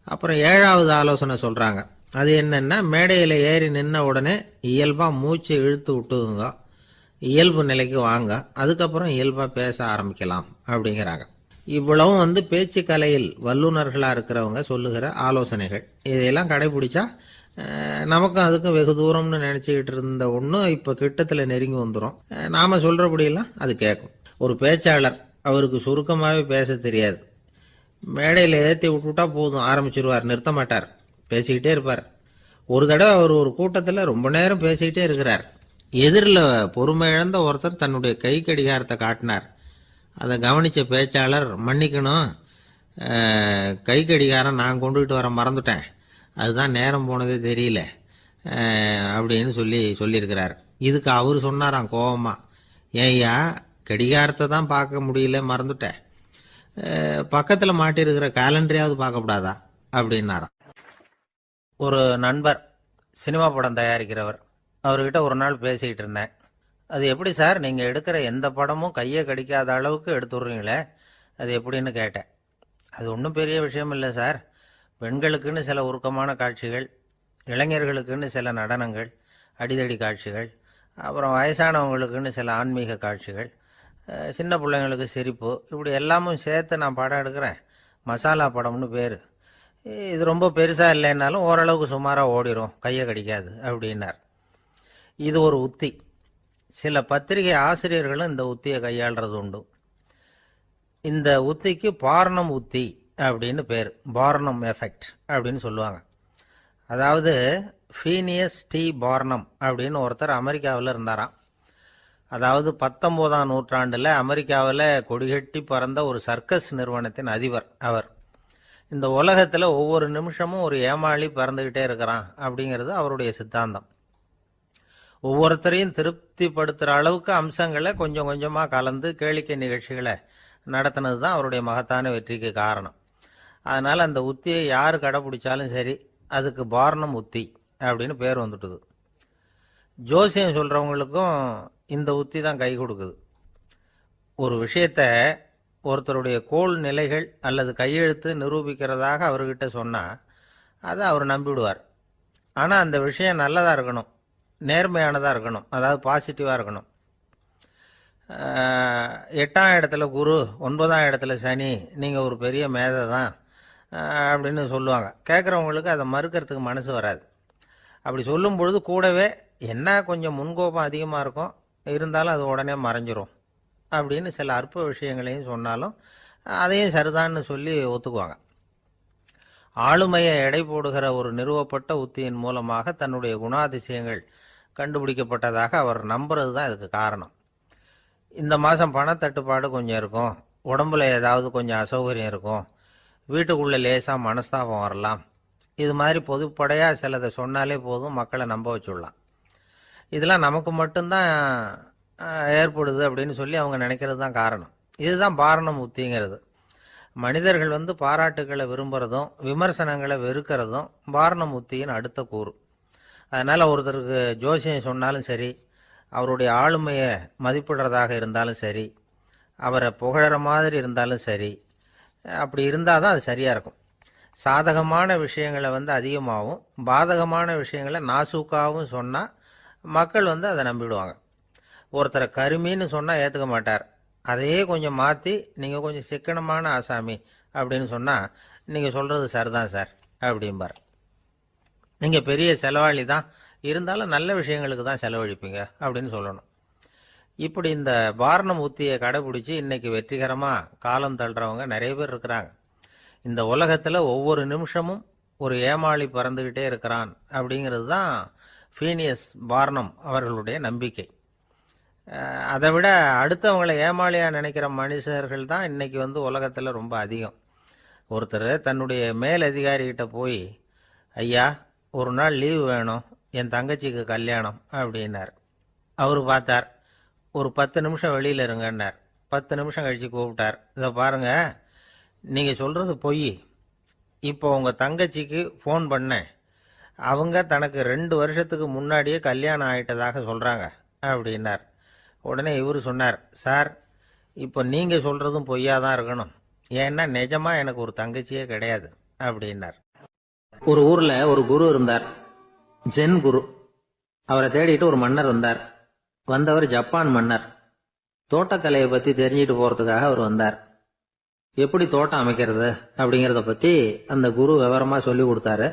அப்புறம் 7வது ஆலோசனை சொல்கிறாங்க, அது என்னென்னா, மேடையில் ஏறி நின்ன உடனே இயல்பாக மூச்சை இழுத்து விட்டுங்க, இயல்பு நிலைக்கு வாங்க, அதுக்கப்புறம் இயல்பாக பேச ஆரம்பிக்கலாம் அப்படிங்கிறாங்க. இவ்வளவும் வந்து பேச்சு கலையில் வல்லுநர்களாக இருக்கிறவங்க சொல்லுகிற ஆலோசனைகள். இதையெல்லாம் கடைபிடிச்சா நமக்கும் அதுக்கும் வெகு தூரம்னு நினச்சிக்கிட்டு இருந்த ஒன்று இப்போ கிட்டத்தில் நெருங்கி வந்துடும். நாம் சொல்கிறபடியெல்லாம் அது கேட்கும். ஒரு பேச்சாளர், அவருக்கு சுருக்கமாகவே பேச தெரியாது. மேடையில் ஏற்றி விட்டுவிட்டா போதும், ஆரம்பிச்சிருவார், நிறுத்த மாட்டார், பேசிக்கிட்டே இருப்பார். ஒரு தடவை அவர் ஒரு கூட்டத்தில் ரொம்ப நேரம் பேசிக்கிட்டே இருக்கிறார். எதிரில் பொறுமை இழந்த ஒருத்தர் தன்னுடைய கை கடிகாரத்தை காட்டினார். அதை கவனித்த பேச்சாளர், மன்னிக்கணும், கை கடிகாரம் நான் கொண்டுகிட்டு வர மறந்துட்டேன், அதுதான் நேரம் போனதே தெரியல அப்படின்னு சொல்லியிருக்கிறார். இதுக்கு அவர் சொன்னாராம் கோபமா, ஏய்யா கடிகாரத்தை தான் பார்க்க முடியல, மறந்துட்டேன், பக்கத்தில் மாட்டிருக்கிற கேலண்டரையாவது பார்க்கக்கூடாதா அப்படின்னாராம். ஒரு நண்பர் சினிமா படம் தயாரிக்கிறவர், அவர்கிட்ட ஒரு நாள் பேசிக்கிட்டு இருந்தேன். அது எப்படி சார், நீங்கள் எடுக்கிற எந்த படமும் கையை கடிக்காத அளவுக்கு எடுத்துடுறீங்களே, அது எப்படின்னு கேட்டேன். அது ஒன்றும் பெரிய விஷயம் இல்லை சார், பெண்களுக்குன்னு சில உருக்கமான காட்சிகள், இளைஞர்களுக்குன்னு சில நடனங்கள், அடிதடி காட்சிகள், அப்புறம் வயசானவங்களுக்குன்னு சில ஆன்மீக காட்சிகள், சின்ன பிள்ளைங்களுக்கு சிரிப்பு, இப்படி எல்லாமும் சேர்த்து நான் படம் எடுக்கிறேன். மசாலா படம்னு பேர். இது ரொம்ப பெருசாக இல்லைன்னாலும் ஓரளவுக்கு சுமாராக ஓடிடும், கையை கடிக்காது அப்படின்னார். இது ஒரு உத்தி. சில பத்திரிகை ஆசிரியர்களும் இந்த உத்தியை கையாளுறது உண்டு. இந்த உத்திக்கு பார்னம் உத்தி அப்படின்னு பேர், பார்னம் எஃபெக்ட் அப்படின்னு சொல்லுவாங்க. அதாவது ஃபீனியஸ் டி பார்னம் அப்படின்னு ஒருத்தர் அமெரிக்காவில் இருந்தாராம். அதாவது 19ஆம் நூற்றாண்டில் அமெரிக்காவில் கொடிகட்டி பறந்த ஒரு சர்க்கஸ் நிறுவனத்தின் அதிபர் அவர். இந்த உலகத்தில் ஒவ்வொரு நிமிஷமும் ஒரு ஏமாளி பறந்துக்கிட்டே இருக்கிறான் அப்படிங்கிறது அவருடைய சித்தாந்தம். ஒவ்வொருத்தரையும் திருப்திப்படுத்துகிற அளவுக்கு அம்சங்களை கொஞ்சம் கொஞ்சமாக கலந்து கேளிக்கை நிகழ்ச்சிகளை நடத்தினது தான் அவருடைய மகத்தான வெற்றிக்கு காரணம். அதனால் அந்த உத்தியை யார் கடைப்பிடிச்சாலும் சரி, அதுக்கு பார்னம் உத்தி அப்படின்னு பேர் வந்துட்டுது. ஜோசியம் சொல்கிறவங்களுக்கும் இந்த உத்தி தான் கை கொடுக்குது. ஒரு விஷயத்தை ஒருத்தருடைய கோள் நிலைகள் அல்லது கையெழுத்து நிரூபிக்கிறதாக அவர்கிட்ட சொன்னால் அதை அவர் நம்பிவிடுவார். ஆனால் அந்த விஷயம் நல்லதாக இருக்கணும், நேர்மையானதாக இருக்கணும், அதாவது பாசிட்டிவாக இருக்கணும். 8ஆம் இடத்துல குரு, 9ஆம் இடத்துல சனி, நீங்கள் ஒரு பெரிய மேதை தான் அப்படின்னு சொல்லுவாங்க. கேட்குறவங்களுக்கு அதை மறுக்கிறதுக்கு மனசு வராது. அப்படி சொல்லும் பொழுது கூடவே என்ன கொஞ்சம் முன்கோபம் அதிகமாக இருக்கும், இருந்தாலும் அது உடனே மறைஞ்சிரும் அப்படின்னு சில அற்ப விஷயங்களையும் சொன்னாலும் அதையும் சரிதான்னு சொல்லி ஒத்துக்குவாங்க. ஆளுமையை எடை போடுகிற ஒரு நிறுவப்பட்ட உத்தியின் மூலமாக தன்னுடைய குணாதிசயங்கள் கண்டுபிடிக்கப்பட்டதாக அவர் நம்புறது தான் இதுக்கு காரணம். இந்த மாதம் பணத்தட்டுப்பாடு கொஞ்சம் இருக்கும், உடம்புல ஏதாவது கொஞ்சம் அசௌகரியம் இருக்கும், வீட்டுக்குள்ளே லேசாக மனஸ்தாபம் வரலாம், இது மாதிரி பொதுப்படையாக சிலதை சொன்னாலே போதும், மக்களை நம்ப வச்சுடலாம். இதெல்லாம் நமக்கு மட்டும்தான் ஏற்படுது அப்படின்னு சொல்லி அவங்க நினைக்கிறது தான் காரணம். இதுதான் பார்னம் உத்திங்கிறது. மனிதர்கள் பாராட்டுக்களை விரும்புகிறதும் விமர்சனங்களை வெறுக்கிறதும் பார்னம் உத்தியின் அடுத்த கூறு. அதனால் ஒருத்தருக்கு ஜோசியம் சொன்னாலும் சரி, அவருடைய ஆளுமையை மதிப்பிடுறதாக இருந்தாலும் சரி, அவரை புகழற மாதிரி இருந்தாலும் சரி, அப்படி இருந்தால் தான் அது சரியாக இருக்கும். சாதகமான விஷயங்களை அதிகமாகவும் பாதகமான விஷயங்களை நாசூக்காகவும் சொன்னால் மக்கள் அதை நம்பிடுவாங்க. ஒருத்தரை கருமின்னு சொன்னால் ஏற்றுக்க மாட்டார். அதையே கொஞ்சம் மாற்றி நீங்கள் கொஞ்சம் சிக்கனமான ஆசாமி அப்படின்னு சொன்னால் நீங்கள் சொல்கிறது சரிதான் சார் அப்படிம்பார். நீங்கள் பெரிய செலவாளி தான், இருந்தாலும் நல்ல விஷயங்களுக்கு தான் செலவழிப்பீங்க அப்படின்னு சொல்லணும். இப்படி இந்த பார்னம் உத்தியை கடைபிடிச்சி இன்னைக்கு வெற்றிகரமாக காலம் தள்ளுறவங்க நிறைய பேர் இருக்கிறாங்க. இந்த உலகத்தில் ஒவ்வொரு நிமிஷமும் ஒரு ஏமாளி பறந்துக்கிட்டே இருக்கிறான் அப்படிங்கிறது தான் ஃபீனியஸ் பார்னம் அவர்களுடைய நம்பிக்கை. அதை விட அடுத்தவங்களை ஏமாளியாக நினைக்கிற மனுஷர்கள் தான் இன்னைக்கு உலகத்தில் ரொம்ப அதிகம். ஒருத்தர் தன்னுடைய மேலதிகாரிகிட்ட போய், ஐயா ஒரு நாள் லீவு வேணும், என் தங்கச்சிக்கு கல்யாணம் அப்படின்னார். அவர் பார்த்தார், ஒரு 10 நிமிஷம் வெளியில் இருங்கன்னார். 10 நிமிஷம் கழித்து கூப்பிட்டார், இதை பாருங்க, நீங்கள் சொல்கிறது பொய், இப்போ உங்கள் தங்கச்சிக்கு ஃபோன் பண்ணேன், அவங்க தனக்கு 2 வருஷத்துக்கு முன்னாடியே கல்யாணம் ஆகிட்டதாக சொல்கிறாங்க அப்படின்னார். உடனே இவர் சொன்னார், சார் இப்போ நீங்கள் சொல்கிறதும் பொய்யா தான் இருக்கணும், ஏன்னா நிஜமாக எனக்கு ஒரு தங்கச்சியே கிடையாது அப்படின்னார். ஒரு ஊரில் ஒரு குரு இருந்தார், ஜென் குரு. அவரை தேடிட்டு ஒரு மன்னர் வந்தார். வந்தவர் ஜப்பான் மன்னர். தோட்டக்கலையை பற்றி தெரிஞ்சுட்டு போகிறதுக்காக அவர் வந்தார். எப்படி தோட்டம் அமைக்கிறது அப்படிங்கிறத பற்றி அந்த குரு விவரமாக சொல்லி கொடுத்தாரு.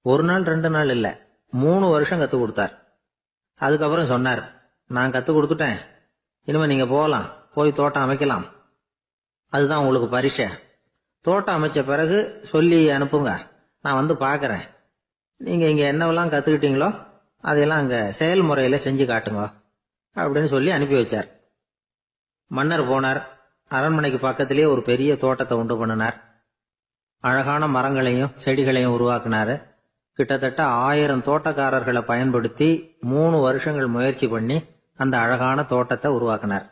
1 நாள் 2 நாள் இல்லை, 3 வருஷம் கற்றுக் கொடுத்தார். அதுக்கப்புறம் சொன்னார், நான் கற்றுக் கொடுத்துட்டேன், இனிமேல் நீங்கள் போகலாம், போய் தோட்டம் அமைக்கலாம், அதுதான் உங்களுக்கு பரிசை. தோட்டம் அமைச்ச பிறகு சொல்லி அனுப்புங்க, நான் பார்க்குறேன், நீங்கள் இங்கே என்னவெல்லாம் கற்றுக்கிட்டீங்களோ அதையெல்லாம் அங்கே செயல்முறையில் செஞ்சு காட்டுங்க அப்படின்னு சொல்லி அனுப்பி வச்சார். மன்னர் போனார். அரண்மனைக்கு பக்கத்திலேயே ஒரு பெரிய தோட்டத்தை உண்டு பண்ணினார். அழகான மரங்களையும் செடிகளையும் உருவாக்குனாரு. கிட்டத்தட்ட 1000 தோட்டக்காரர்களை பயன்படுத்தி 3 வருஷங்கள் முயற்சி பண்ணி அந்த அழகான தோட்டத்தை உருவாக்குனார்.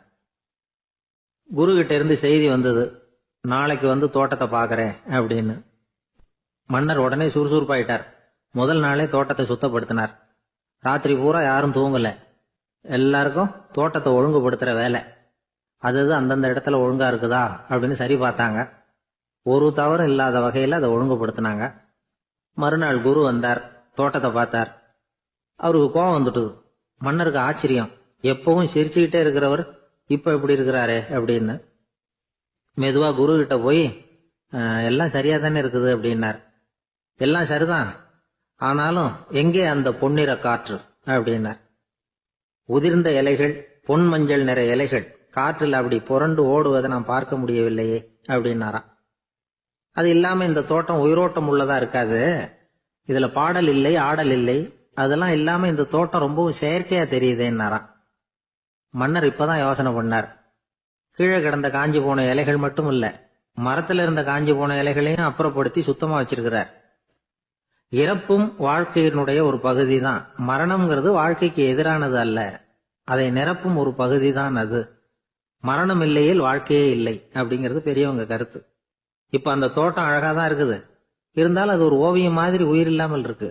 குரு கிட்ட இருந்து செய்தி வந்தது, நாளைக்கு வந்து தோட்டத்தை பார்க்கறேன் அப்படின்னு. மன்னர் உடனே சுறுசுறுப்பாயிட்டார். முதல் நாளே தோட்டத்தை சுத்தப்படுத்தினார். ராத்திரி பூரா யாரும் தூங்கல. எல்லாருக்கும் தோட்டத்தை ஒழுங்குபடுத்துற வேலை. அது அந்தந்த இடத்துல ஒழுங்கா இருக்குதா அப்படின்னு சரி பார்த்தாங்க. ஒரு தவறும் இல்லாத வகையில் அதை ஒழுங்குபடுத்தினாங்க. மறுநாள் குரு வந்தார், தோட்டத்தை பார்த்தார். அவருக்கு கோபம் வந்துட்டுது. மன்னருக்கு ஆச்சரியம், எப்பவும் சிரிச்சுக்கிட்டே இருக்கிறவர் இப்ப எப்படி இருக்கிறாரே அப்படின்னு. மெதுவா குரு கிட்ட போய் எல்லாம் சரியா தானே இருக்குது அப்படின்னார். எல்லாம் சரிதான், ஆனாலும் எங்கே அந்த பொன்னிற காற்று அப்படின்னார். உதிர்ந்த இலைகள், பொன் மஞ்சள் நிற இலைகள் காற்றில் அப்படி புரண்டு ஓடுவதை நான் பார்க்க முடியவில்லையே அப்படின்னாராம். அது இல்லாம இந்த தோட்டம் உயிரோட்டம் உள்ளதா இருக்காது. இதுல பாடல் இல்லை, ஆடல் இல்லை, அதெல்லாம் இல்லாம இந்த தோட்டம் ரொம்பவும் செயற்கையா தெரியுதுன்னாராம். மன்னர் இப்பதான் யோசனை பண்ணார். கீழே கிடந்த காஞ்சி போன இலைகள் மட்டும் இல்ல, மரத்துல இருந்த காஞ்சி போன இலைகளையும் அப்புறப்படுத்தி சுத்தமா வச்சிருக்கிறார். இறப்பும் வாழ்க்கையினுடைய ஒரு பகுதி தான். மரணம்ங்கிறது வாழ்க்கைக்கு எதிரானது அல்ல, அதை நிரப்பும் ஒரு பகுதி தான் அது. மரணம் இல்லையில் வாழ்க்கையே இல்லை அப்படிங்கிறது பெரியவங்க கருத்து. இப்ப அந்த தோட்டம் அழகா தான் இருக்குது, இருந்தாலும் அது ஒரு ஓவியம் மாதிரி உயிர் இல்லாமல் இருக்கு.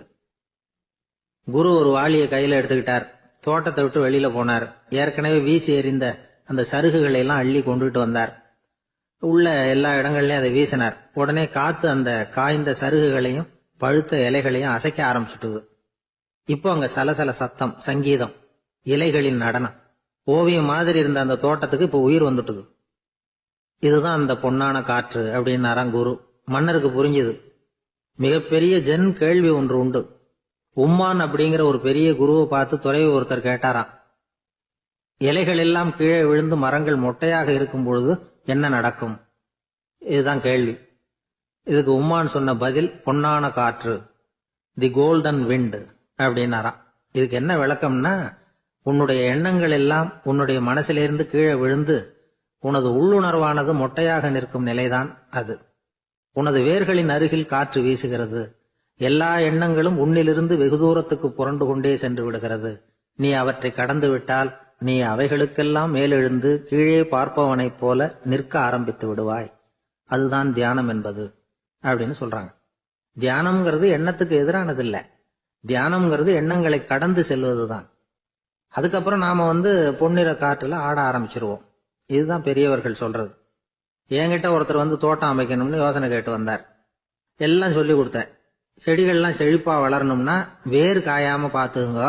குரு ஒரு வாளியை கையில எடுத்துக்கிட்டார். தோட்டத்தை விட்டு வெளியில போனார். ஏற்கனவே வீசி எறிந்த அந்த சருகுகளை எல்லாம் அள்ளி கொண்டுட்டு வந்தார். உள்ள எல்லா இடங்கள்லயும் அதை வீசினார். உடனே காத்து அந்த காய்ந்த சருகுகளையும் பழுத்த இலைகளையும் அசைக்க ஆரம்பிச்சுட்டுது. இப்போ அங்க சலசல சத்தம், சங்கீதம், இலைகளின் நடனம். ஓவியம் மாதிரி இருந்த அந்த தோட்டத்துக்கு இப்போ உயிர் வந்துட்டுது. இதுதான் அந்த பொன்னான காற்று அப்படின்னாராம் குரு. மன்னருக்கு புரிஞ்சுது. மிகப்பெரிய ஜென் கேள்வி ஒன்று உண்டு. உம்மான் அப்படிங்கிற ஒரு பெரிய குருவை பார்த்து துறவி ஒருத்தர் கேட்டாராம், இலைகள் எல்லாம் கீழே விழுந்து மரங்கள் மொட்டையாக இருக்கும் பொழுது என்ன நடக்கும்? இதுதான் கேள்வி. இதுக்கு உம்மான் சொன்ன பதில் பொன்னான காற்று, தி கோல்டன் விண்ட் அப்படின்னாராம். இதுக்கு என்ன விளக்கம்னா, உன்னுடைய எண்ணங்கள் எல்லாம் உன்னுடைய மனசிலிருந்து கீழே விழுந்து உனது உள்ளுணர்வானது மொட்டையாக நிற்கும் நிலைதான் அது. உனது வேர்களின் அருகில் காற்று வீசுகிறது. எல்லா எண்ணங்களும் உன்னிலிருந்து வெகு தூரத்துக்கு புரண்டு கொண்டே சென்று விடுகிறது. நீ அவற்றை கடந்து விட்டால் நீ அவைகளுக்கெல்லாம் மேலெழுந்து கீழே பார்ப்பவனைப் போல நிற்க ஆரம்பித்து விடுவாய். அதுதான் தியானம் என்பது அப்படின்னு சொல்றாங்க. தியானம்ங்கிறது எண்ணத்துக்கு எதிரானது இல்ல. தியானம்ங்கிறது எண்ணங்களை கடந்து செல்வதுதான். அதுக்கப்புறம் நாம பொன்னிற காற்றுல ஆட ஆரம்பிச்சிருவோம். இதுதான் பெரியவர்கள் சொல்றது. என்கிட்ட ஒருத்தர் தோட்டம் அமைக்கணும்னு யோசனை கேட்டு வந்தார். எல்லாம் சொல்லி கொடுத்தேன். செடிகள்லாம் செழிப்பா வளரணும்னா வேர் காயாம பாத்துக்குங்க,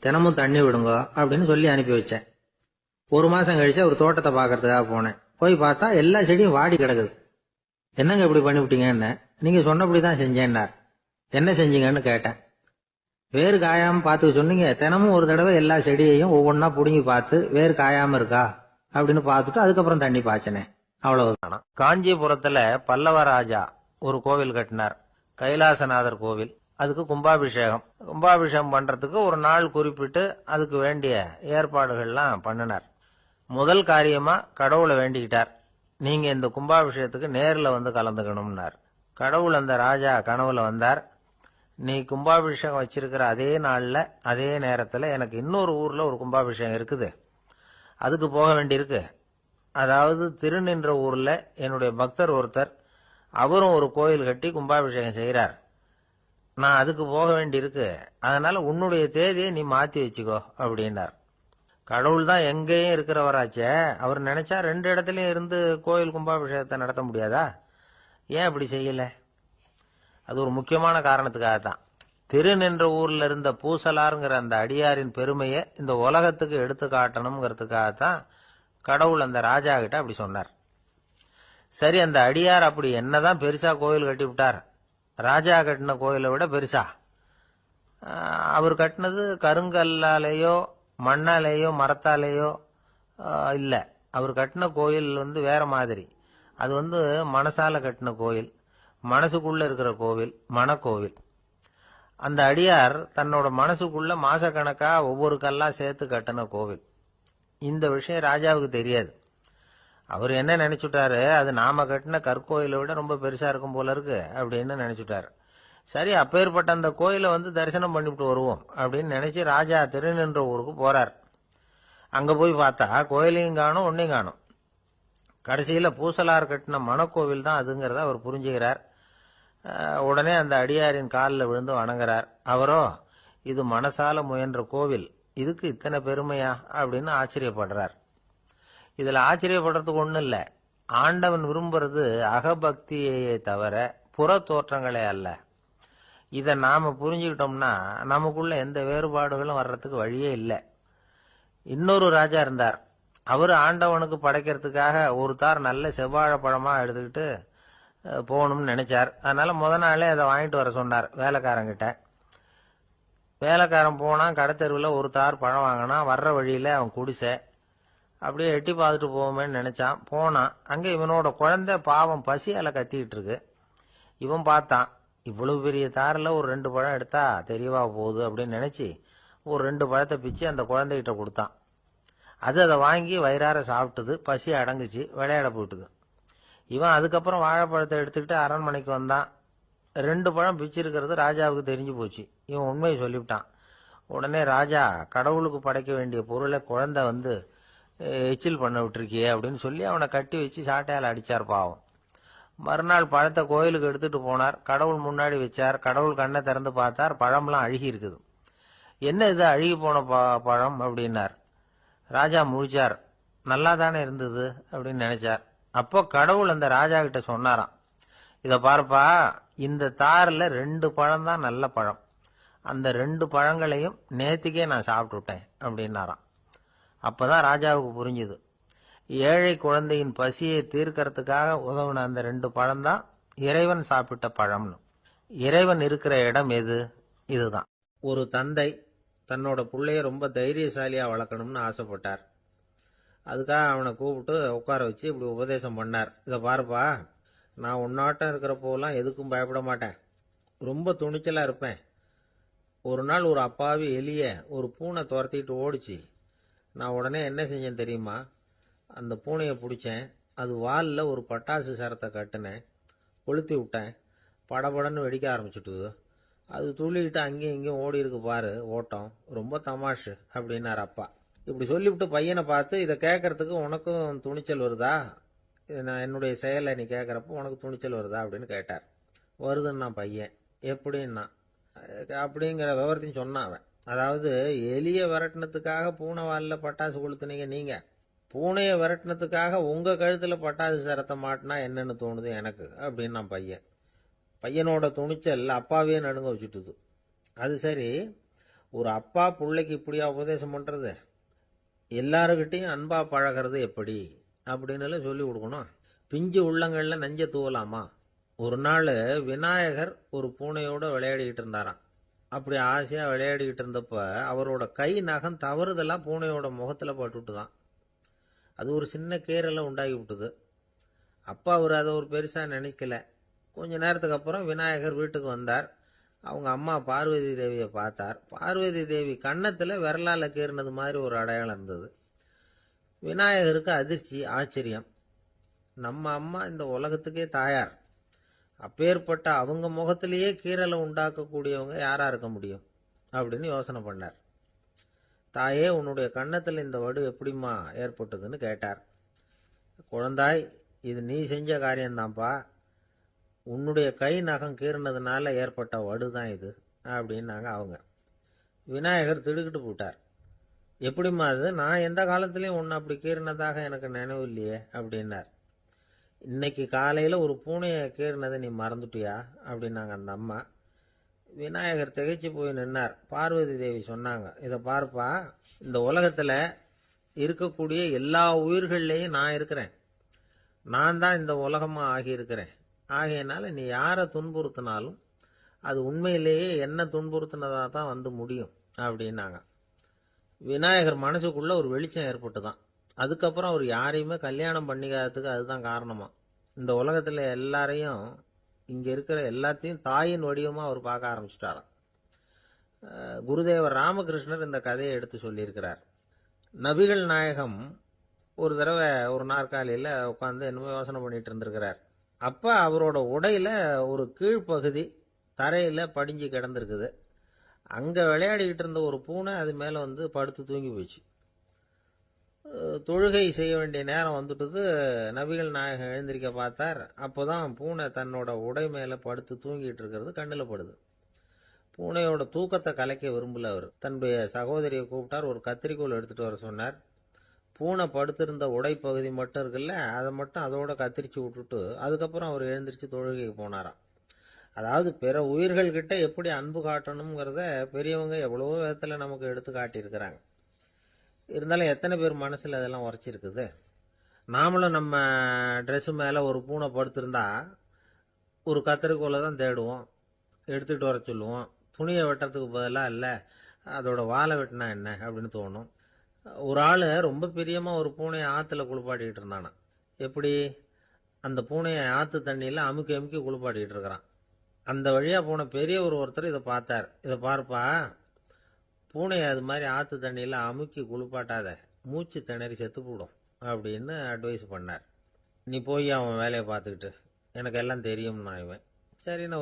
தினமும் தண்ணி விடுங்க அப்படின்னு சொல்லி அனுப்பி வச்சேன். 1 மாசம் கழிச்சு ஒரு தோட்டத்தை பாக்கிறதுக்காக போனேன். போய் பார்த்தா எல்லா செடியும் வாடி கிடக்குது. என்னங்க இப்படி பண்ணிவிட்டீங்கன்னு. நீங்க சொன்னபடிதான் செஞ்சேன்னார். என்ன செஞ்சீங்கன்னு கேட்டேன். வேறு காயாம பாத்துக்க சொன்னீங்க, தினமும் ஒரு தடவை எல்லா செடியையும் ஒவ்வொன்னா புடுங்கி பார்த்து வேறு காயாம இருக்கா அப்படின்னு பார்த்துட்டு அதுக்கப்புறம் தண்ணி பாய்ச்சனே, அவ்வளவுதானா. காஞ்சிபுரத்துல பல்லவ ராஜா ஒரு கோவில் கட்டினார், கைலாசநாதர் கோவில். அதுக்கு கும்பாபிஷேகம் பண்றதுக்கு ஒரு நாள் குறிப்பிட்டு அதுக்கு வேண்டிய ஏற்பாடுகள்லாம் பண்ணினார். முதல் காரியமா கடவுளை வேண்டிக்கிட்டார், நீங்க இந்த கும்பாபிஷேகத்துக்கு நேர்ல கலந்துக்கணும்னார். கடவுள் அந்த ராஜா கனவுல வந்தார். நீ கும்பாபிஷேகம் வச்சிருக்கிற அதே நாள்ல அதே நேரத்துல எனக்கு இன்னொரு ஊர்ல ஒரு கும்பாபிஷேகம் இருக்குது, அதுக்கு போக வேண்டியிருக்கு. அதாவது திருநின்ற ஊர்ல என்னுடைய பக்தர் ஒருத்தர், அவரும் ஒரு கோயில் கட்டி கும்பாபிஷேகம் செய்யறார். நான் அதுக்கு போக வேண்டியிருக்கு, அதனால உன்னுடைய தேதியை நீ மாத்தி வச்சுக்கோ அப்படின்னார். கடவுள் தான் எங்கேயும் இருக்கிறவராச்சே, அவர் நினைச்சா 2 இடத்துலயும் இருந்து கோயில் கும்பாபிஷேகத்தை நடத்த முடியாதா? ஏன் அப்படி செய்யல? அது ஒரு முக்கியமான காரணத்துக்காகத்தான். திருநின்ற ஊர்ல இருந்த பூசலாருங்கிற அந்த அடியாரின் பெருமையை இந்த உலகத்துக்கு எடுத்து காட்டணுங்கிறதுக்காகத்தான் கடவுள் அந்த ராஜா கிட்ட அப்படி சொன்னார். சரி, அந்த அடியார் அப்படி என்னதான் பெருசா கோயில் கட்டி விட்டார்? ராஜா கட்டின கோயிலை விட பெருசா? அவர் கட்டினது கருங்கல்லாலேயோ மண்ணாலேயோ மரத்தாலேயோ இல்ல. அவர் கட்டின கோயில் வேற மாதிரி. அது மனசால கட்டின கோயில், மனசுக்குள்ள இருக்கிற கோவில், மனக்கோவில். அந்த அடியார் தன்னோட மனசுக்குள்ள மாசக்கணக்கா ஒவ்வொரு கல்லா சேர்த்து கட்டின கோவில். இந்த விஷயம் ராஜாவுக்கு தெரியாது. அவர் என்ன நினைச்சுட்டாரு, அது நாம கட்டின கற்கோயிலை விட ரொம்ப பெருசா இருக்கும் போல இருக்கு அப்படின்னு நினைச்சுட்டாரு. சரி, அப்பேற்பட்ட அந்த கோயிலை வந்து தரிசனம் பண்ணிவிட்டு வருவோம் அப்படின்னு நினைச்சு ராஜா திருநின்ற ஊருக்கு போறார். அங்க போய் பார்த்தா கோயிலையும் காணும், ஒன்னையும் காணும். கடைசியில பூசலார் கட்டின மணக்கோவில் தான் அதுங்கிறத அவர் புரிஞ்சுக்கிறார். உடனே அந்த அடியாரின் காலில் விழுந்து வணங்குறார். அவரோ, இது மனசால முயன்ற கோவில், இதுக்கு இத்தனை பெருமையா அப்படின்னு ஆச்சரியப்படுறார். இதுல ஆச்சரியப்படுறதுக்கு ஒண்ணும் இல்ல. ஆண்டவன் விரும்புறது அகபக்தியையே தவிர புற தோற்றங்களே அல்ல. இத நாம புரிஞ்சுக்கிட்டோம்னா நமக்குள்ள எந்த வேறுபாடுகளும் வர்றதுக்கு வழியே இல்லை. இன்னொரு ராஜா இருந்தார். அவரு ஆண்டவனுக்கு படைக்கிறதுக்காக ஒரு தார் நல்ல செவ்வாழை பழமா எடுத்துக்கிட்டு போகணும்னு நினைச்சார். அதனால முத நாளே அதை வாங்கிட்டு வர சொன்னார் வேலைக்காரங்கிட்ட. வேலைக்காரன் போனான், கடைத்தெருவில் ஒரு தார் பழம் வாங்கினான். வர்ற வழியில அவன் குடிசை. அப்படியே எட்டி பார்த்துட்டு போவோமேன்னு நினைச்சான். போனான். அங்க இவனோட குழந்தை பாவம் பசியால கத்திக்கிட்டு இருக்கு. இவன் பார்த்தான், இவ்வளவு பெரிய தாரில் ஒரு 2 பழம் எடுத்தா தெரியவா போகுது அப்படின்னு நினைச்சு ஒரு 2 பழத்தை பிச்சு அந்த குழந்தைகிட்ட கொடுத்தான். அது அதை வாங்கி வயிறார சாப்பிட்டது. பசி அடங்குச்சு, விளையாட போயிட்டுது. இவன் அதுக்கப்புறம் வாழைப்பழத்தை எடுத்துக்கிட்டு அரண்மனைக்கு வந்தான். 2 பழம் பிச்சிருக்கிறது ராஜாவுக்கு தெரிஞ்சு போச்சு. இவன் உண்மையை சொல்லிவிட்டான். உடனே ராஜா, கடவுளுக்கு படைக்க வேண்டிய பொருளை குழந்தை வந்து எச்சில் பண்ண விட்டுருக்கியே அப்படின்னு சொல்லி அவனை கட்டி வச்சு சாட்டையால் அடிச்சார் பாவம். மறுநாள் பழத்தை கோயிலுக்கு எடுத்துட்டு போனார். கடவுள் முன்னாடி வச்சார். கடவுள் கண்ணை திறந்து பார்த்தார், பழம்லாம் அழுகி இருக்குது. என்ன இது அழுகி போன பழம் அப்படின்னார். ராஜா முழிச்சார். நல்லா தானே இருந்தது அப்படின்னு நினைச்சார். அப்போ கடவுள் அந்த ராஜா கிட்ட சொன்னாராம், இத பாருப்பா, இந்த தாரில் 2 பழம் தான் நல்ல பழம். அந்த 2 பழங்களையும் நேத்திக்கே நான் சாப்பிட்டுட்டேன் அப்படின்னாராம். அப்பதான் ராஜாவுக்கு புரிஞ்சுது, ஏழை குழந்தையின் பசியை தீர்க்கறதுக்காக உதவுன அந்த 2 பழம் தான் இறைவன் சாப்பிட்ட பழம்னு. இறைவன் இருக்கிற இடம் எது? இதுதான். ஒரு தந்தை தன்னோட பிள்ளைய ரொம்ப தைரியசாலியா வளர்க்கணும்னு ஆசைப்பட்டார். அதுக்காக அவனை கூப்பிட்டு உட்கார வச்சு இப்படி உபதேசம் பண்ணார். இதை பாருப்பா, நான் உன்னாட்டம் இருக்கிறப்போலாம் எதுக்கும் பயப்பட மாட்டேன், ரொம்ப துணிச்சலா இருப்பேன். ஒரு நாள் ஒரு அப்பாவி எலிய ஒரு பூனை துரத்திட்டு ஓடிச்சு. நான் உடனே என்ன செஞ்சேன் தெரியுமா? அந்த பூனையை பிடிச்சேன். அது வாலில் ஒரு பட்டாசு சரத்தை கட்டினேன், கொளுத்தி விட்டேன். படபடன்னு வெடிக்க ஆரம்பிச்சுட்டுது. அது துள்ளிக்கிட்டு அங்கேயும் இங்கேயும் ஓடி இருக்கு பாரு ஓட்டம், ரொம்ப தமாஷு அப்படின்னார் அப்பா. இப்படி சொல்லிவிட்டு பையனை பார்த்து, இதை கேட்கறதுக்கு உனக்கும் துணிச்சல் வருதா? நான் என்னுடைய செயலை நீ கேட்கறப்ப உனக்கு துணிச்சல் வருதா அப்படின்னு கேட்டார். வருதுன்னா பையன். எப்படின்னா அப்படிங்கிற விவரத்தையும் சொன்னான் அவன். அதாவது, எலிய விரட்டினத்துக்காக பூனை வாலில் பட்டாசு கொளுத்துனீங்க நீங்க, பூனையை விரட்டினத்துக்காக உங்க கழுத்துல பட்டாசு சரத்தை மாட்டினா என்னன்னு தோணுது எனக்கு அப்படின்னா பையன். பையனோட துணிச்சல் அப்பாவையே நடுங்க வச்சுட்டுது. அது சரி, ஒரு அப்பா பிள்ளைக்கு இப்படியா உபதேசம் பண்றது? எல்லாருக்கிட்டையும் அன்பா பழகிறது எப்படி அப்படின்னு சொல்லி கொடுக்கணும். பிஞ்சு உள்ளங்கள்ல நஞ்ச தூவலாமா? ஒரு நாள் விநாயகர் ஒரு பூனையோட விளையாடிக்கிட்டு இருந்தாராம். அப்படி ஆசையா விளையாடிக்கிட்டு இருந்தப்ப அவரோட கை நகம் தவறுதெல்லாம் பூனையோட முகத்துல பட்டுட்டுதான். அது ஒரு சின்ன கீரலை உண்டாகி விட்டுது. அப்பா அவர் அதை ஒரு பெருசா நினைக்கல. கொஞ்ச நேரத்துக்கு அப்புறம் விநாயகர் வீட்டுக்கு வந்தார். அவங்க அம்மா பார்வதி தேவியை பார்த்தார். பார்வதி தேவி கன்னத்துல விரலால கீறினது மாதிரி ஒரு அடையாளம் இருந்தது. விநாயகருக்கு அதிர்ச்சி, ஆச்சரியம். நம்ம அம்மா இந்த உலகத்துக்கே தாயார், அப்பேற்பட்ட அவங்க முகத்திலேயே கீரலை உண்டாக்கக்கூடியவங்க யாரா இருக்க முடியும் அப்படின்னு யோசனை பண்ணார். தாயே, உன்னுடைய கன்னத்தில் இந்த வடு எப்படிம்மா ஏற்பட்டதுன்னு கேட்டார். குழந்தாய், இது நீ செஞ்ச காரியம்தான்ப்பா, உன்னுடைய கை நகம் கீறினதுனால ஏற்பட்ட வடுதான் இது அப்படின்னாங்க அவங்க. விநாயகர் திடுக்கிட்டு போட்டார். எப்படிம்மா அது? நான் எந்த காலத்திலையும் உன்னை அப்படி கீறினதாக எனக்கு நினைவு இல்லையே அப்படின்னார். இன்னைக்கு காலையில ஒரு பூனையை கீறினதை நீ மறந்துட்டியா அப்படின்னாங்க அந்த அம்மா. விநாயகர் திகைச்சு போய் நின்னார். பார்வதி தேவி சொன்னாங்க, இதை பார்ப்பா, இந்த உலகத்துல இருக்கக்கூடிய எல்லா உயிர்கள்லையும் நான் இருக்கிறேன். நான் தான் இந்த உலகமா ஆகியிருக்கிறேன். ஆகையினால நீ யாரை துன்புறுத்தினாலும் அது உண்மையிலேயே என்ன துன்புறுத்தினதா தான் வந்து முடியும் அப்படின்னாங்க. விநாயகர் மனசுக்குள்ள ஒரு வெளிச்சம் ஏற்பட்டுதான். அதுக்கப்புறம் அவர் யாரையுமே கல்யாணம் பண்ணிக்காததுக்கு அதுதான் காரணமா. இந்த உலகத்துல எல்லாரையும், இங்க இருக்கிற எல்லாத்தையும் தாயின் வடிவமா அவர் பார்க்க ஆரம்பிச்சிட்டாராம். குருதேவர் ராமகிருஷ்ணர் இந்த கதையை எடுத்து சொல்லியிருக்கிறார். நபிகள் நாயகம் ஒரு தடவை ஒரு நாற்காலியில் உட்காந்து என்னமோ யோசனை பண்ணிட்டு இருந்திருக்கிறார். அப்போ அவரோட உடையில ஒரு கீழ்ப்பகுதி தரையில் படிஞ்சு கிடந்திருக்குது. அங்கே விளையாடிக்கிட்டு இருந்த ஒரு பூனை அது மேலே வந்து படுத்து தூங்கி போச்சு. தொழுகை செய்ய வேண்டிய நேரம் வந்துட்டது. நபிகள் நாயகம் எழுந்திருக்க பார்த்தார். அப்போதான் பூனை தன்னோட உடை மேலே படுத்து தூங்கிட்டு இருக்கிறது கண்ணில் படுது. பூனையோட தூக்கத்தை கலைக்க விரும்பல அவர். தன்னுடைய சகோதரியை கூப்பிட்டார். ஒரு கத்திரிக்கோல் எடுத்துட்டு வர சொன்னார். பூனை படுத்திருந்த உடை பகுதி மட்டும் இருக்குல்ல, அதை மட்டும் அதோட கத்திரிச்சு விட்டுட்டு அதுக்கப்புறம் அவர் எழுந்திரிச்சு தொழுகைக்கு போனாராம். அதாவது பிற உயிர்கள் கிட்ட எப்படி அன்பு காட்டணுங்கிறத பெரியவங்க எவ்வளவோ விதத்தில் நமக்கு எடுத்து காட்டியிருக்கிறாங்க. இருந்தாலும் எத்தனை பேர் மனசில் அதெல்லாம் உரைச்சிருக்குது. நாமளும் நம்ம ட்ரெஸ்ஸு மேலே ஒரு பூனை படுத்திருந்தா ஒரு கத்திரிக்கோலை தான் தேடுவோம், எடுத்துகிட்டு வர சொல்லுவோம். துணியை வெட்டுறதுக்கு பதிலாக இல்லை அதோட வாழை வெட்டினா என்ன அப்படின்னு தோணும். ஒரு ஆள் ரொம்ப பிரியமாக ஒரு பூனையை ஆற்றுல குளிப்பாட்டிக்கிட்டு இருந்தானா. எப்படி? அந்த பூனையை ஆற்று தண்ணியில் அமுக்கி அமுக்கி குளிப்பாட்டிக்கிட்டு இருக்கிறான். அந்த வழியாக போன பெரியவர் ஒருத்தர் இதை பார்த்தார். இதை பார்ப்பா, பூனையை அது மாதிரி ஆற்று தண்ணியில் அமுக்கி குளிப்பாட்டாத, மூச்சு திணறி செத்து போடும் அப்படின்னு அட்வைஸ் பண்ணார். நீ போய் அவன் வேலையை பார்த்துக்கிட்டு, எனக்கு எல்லாம் தெரியும்னா இவன் சரின்னு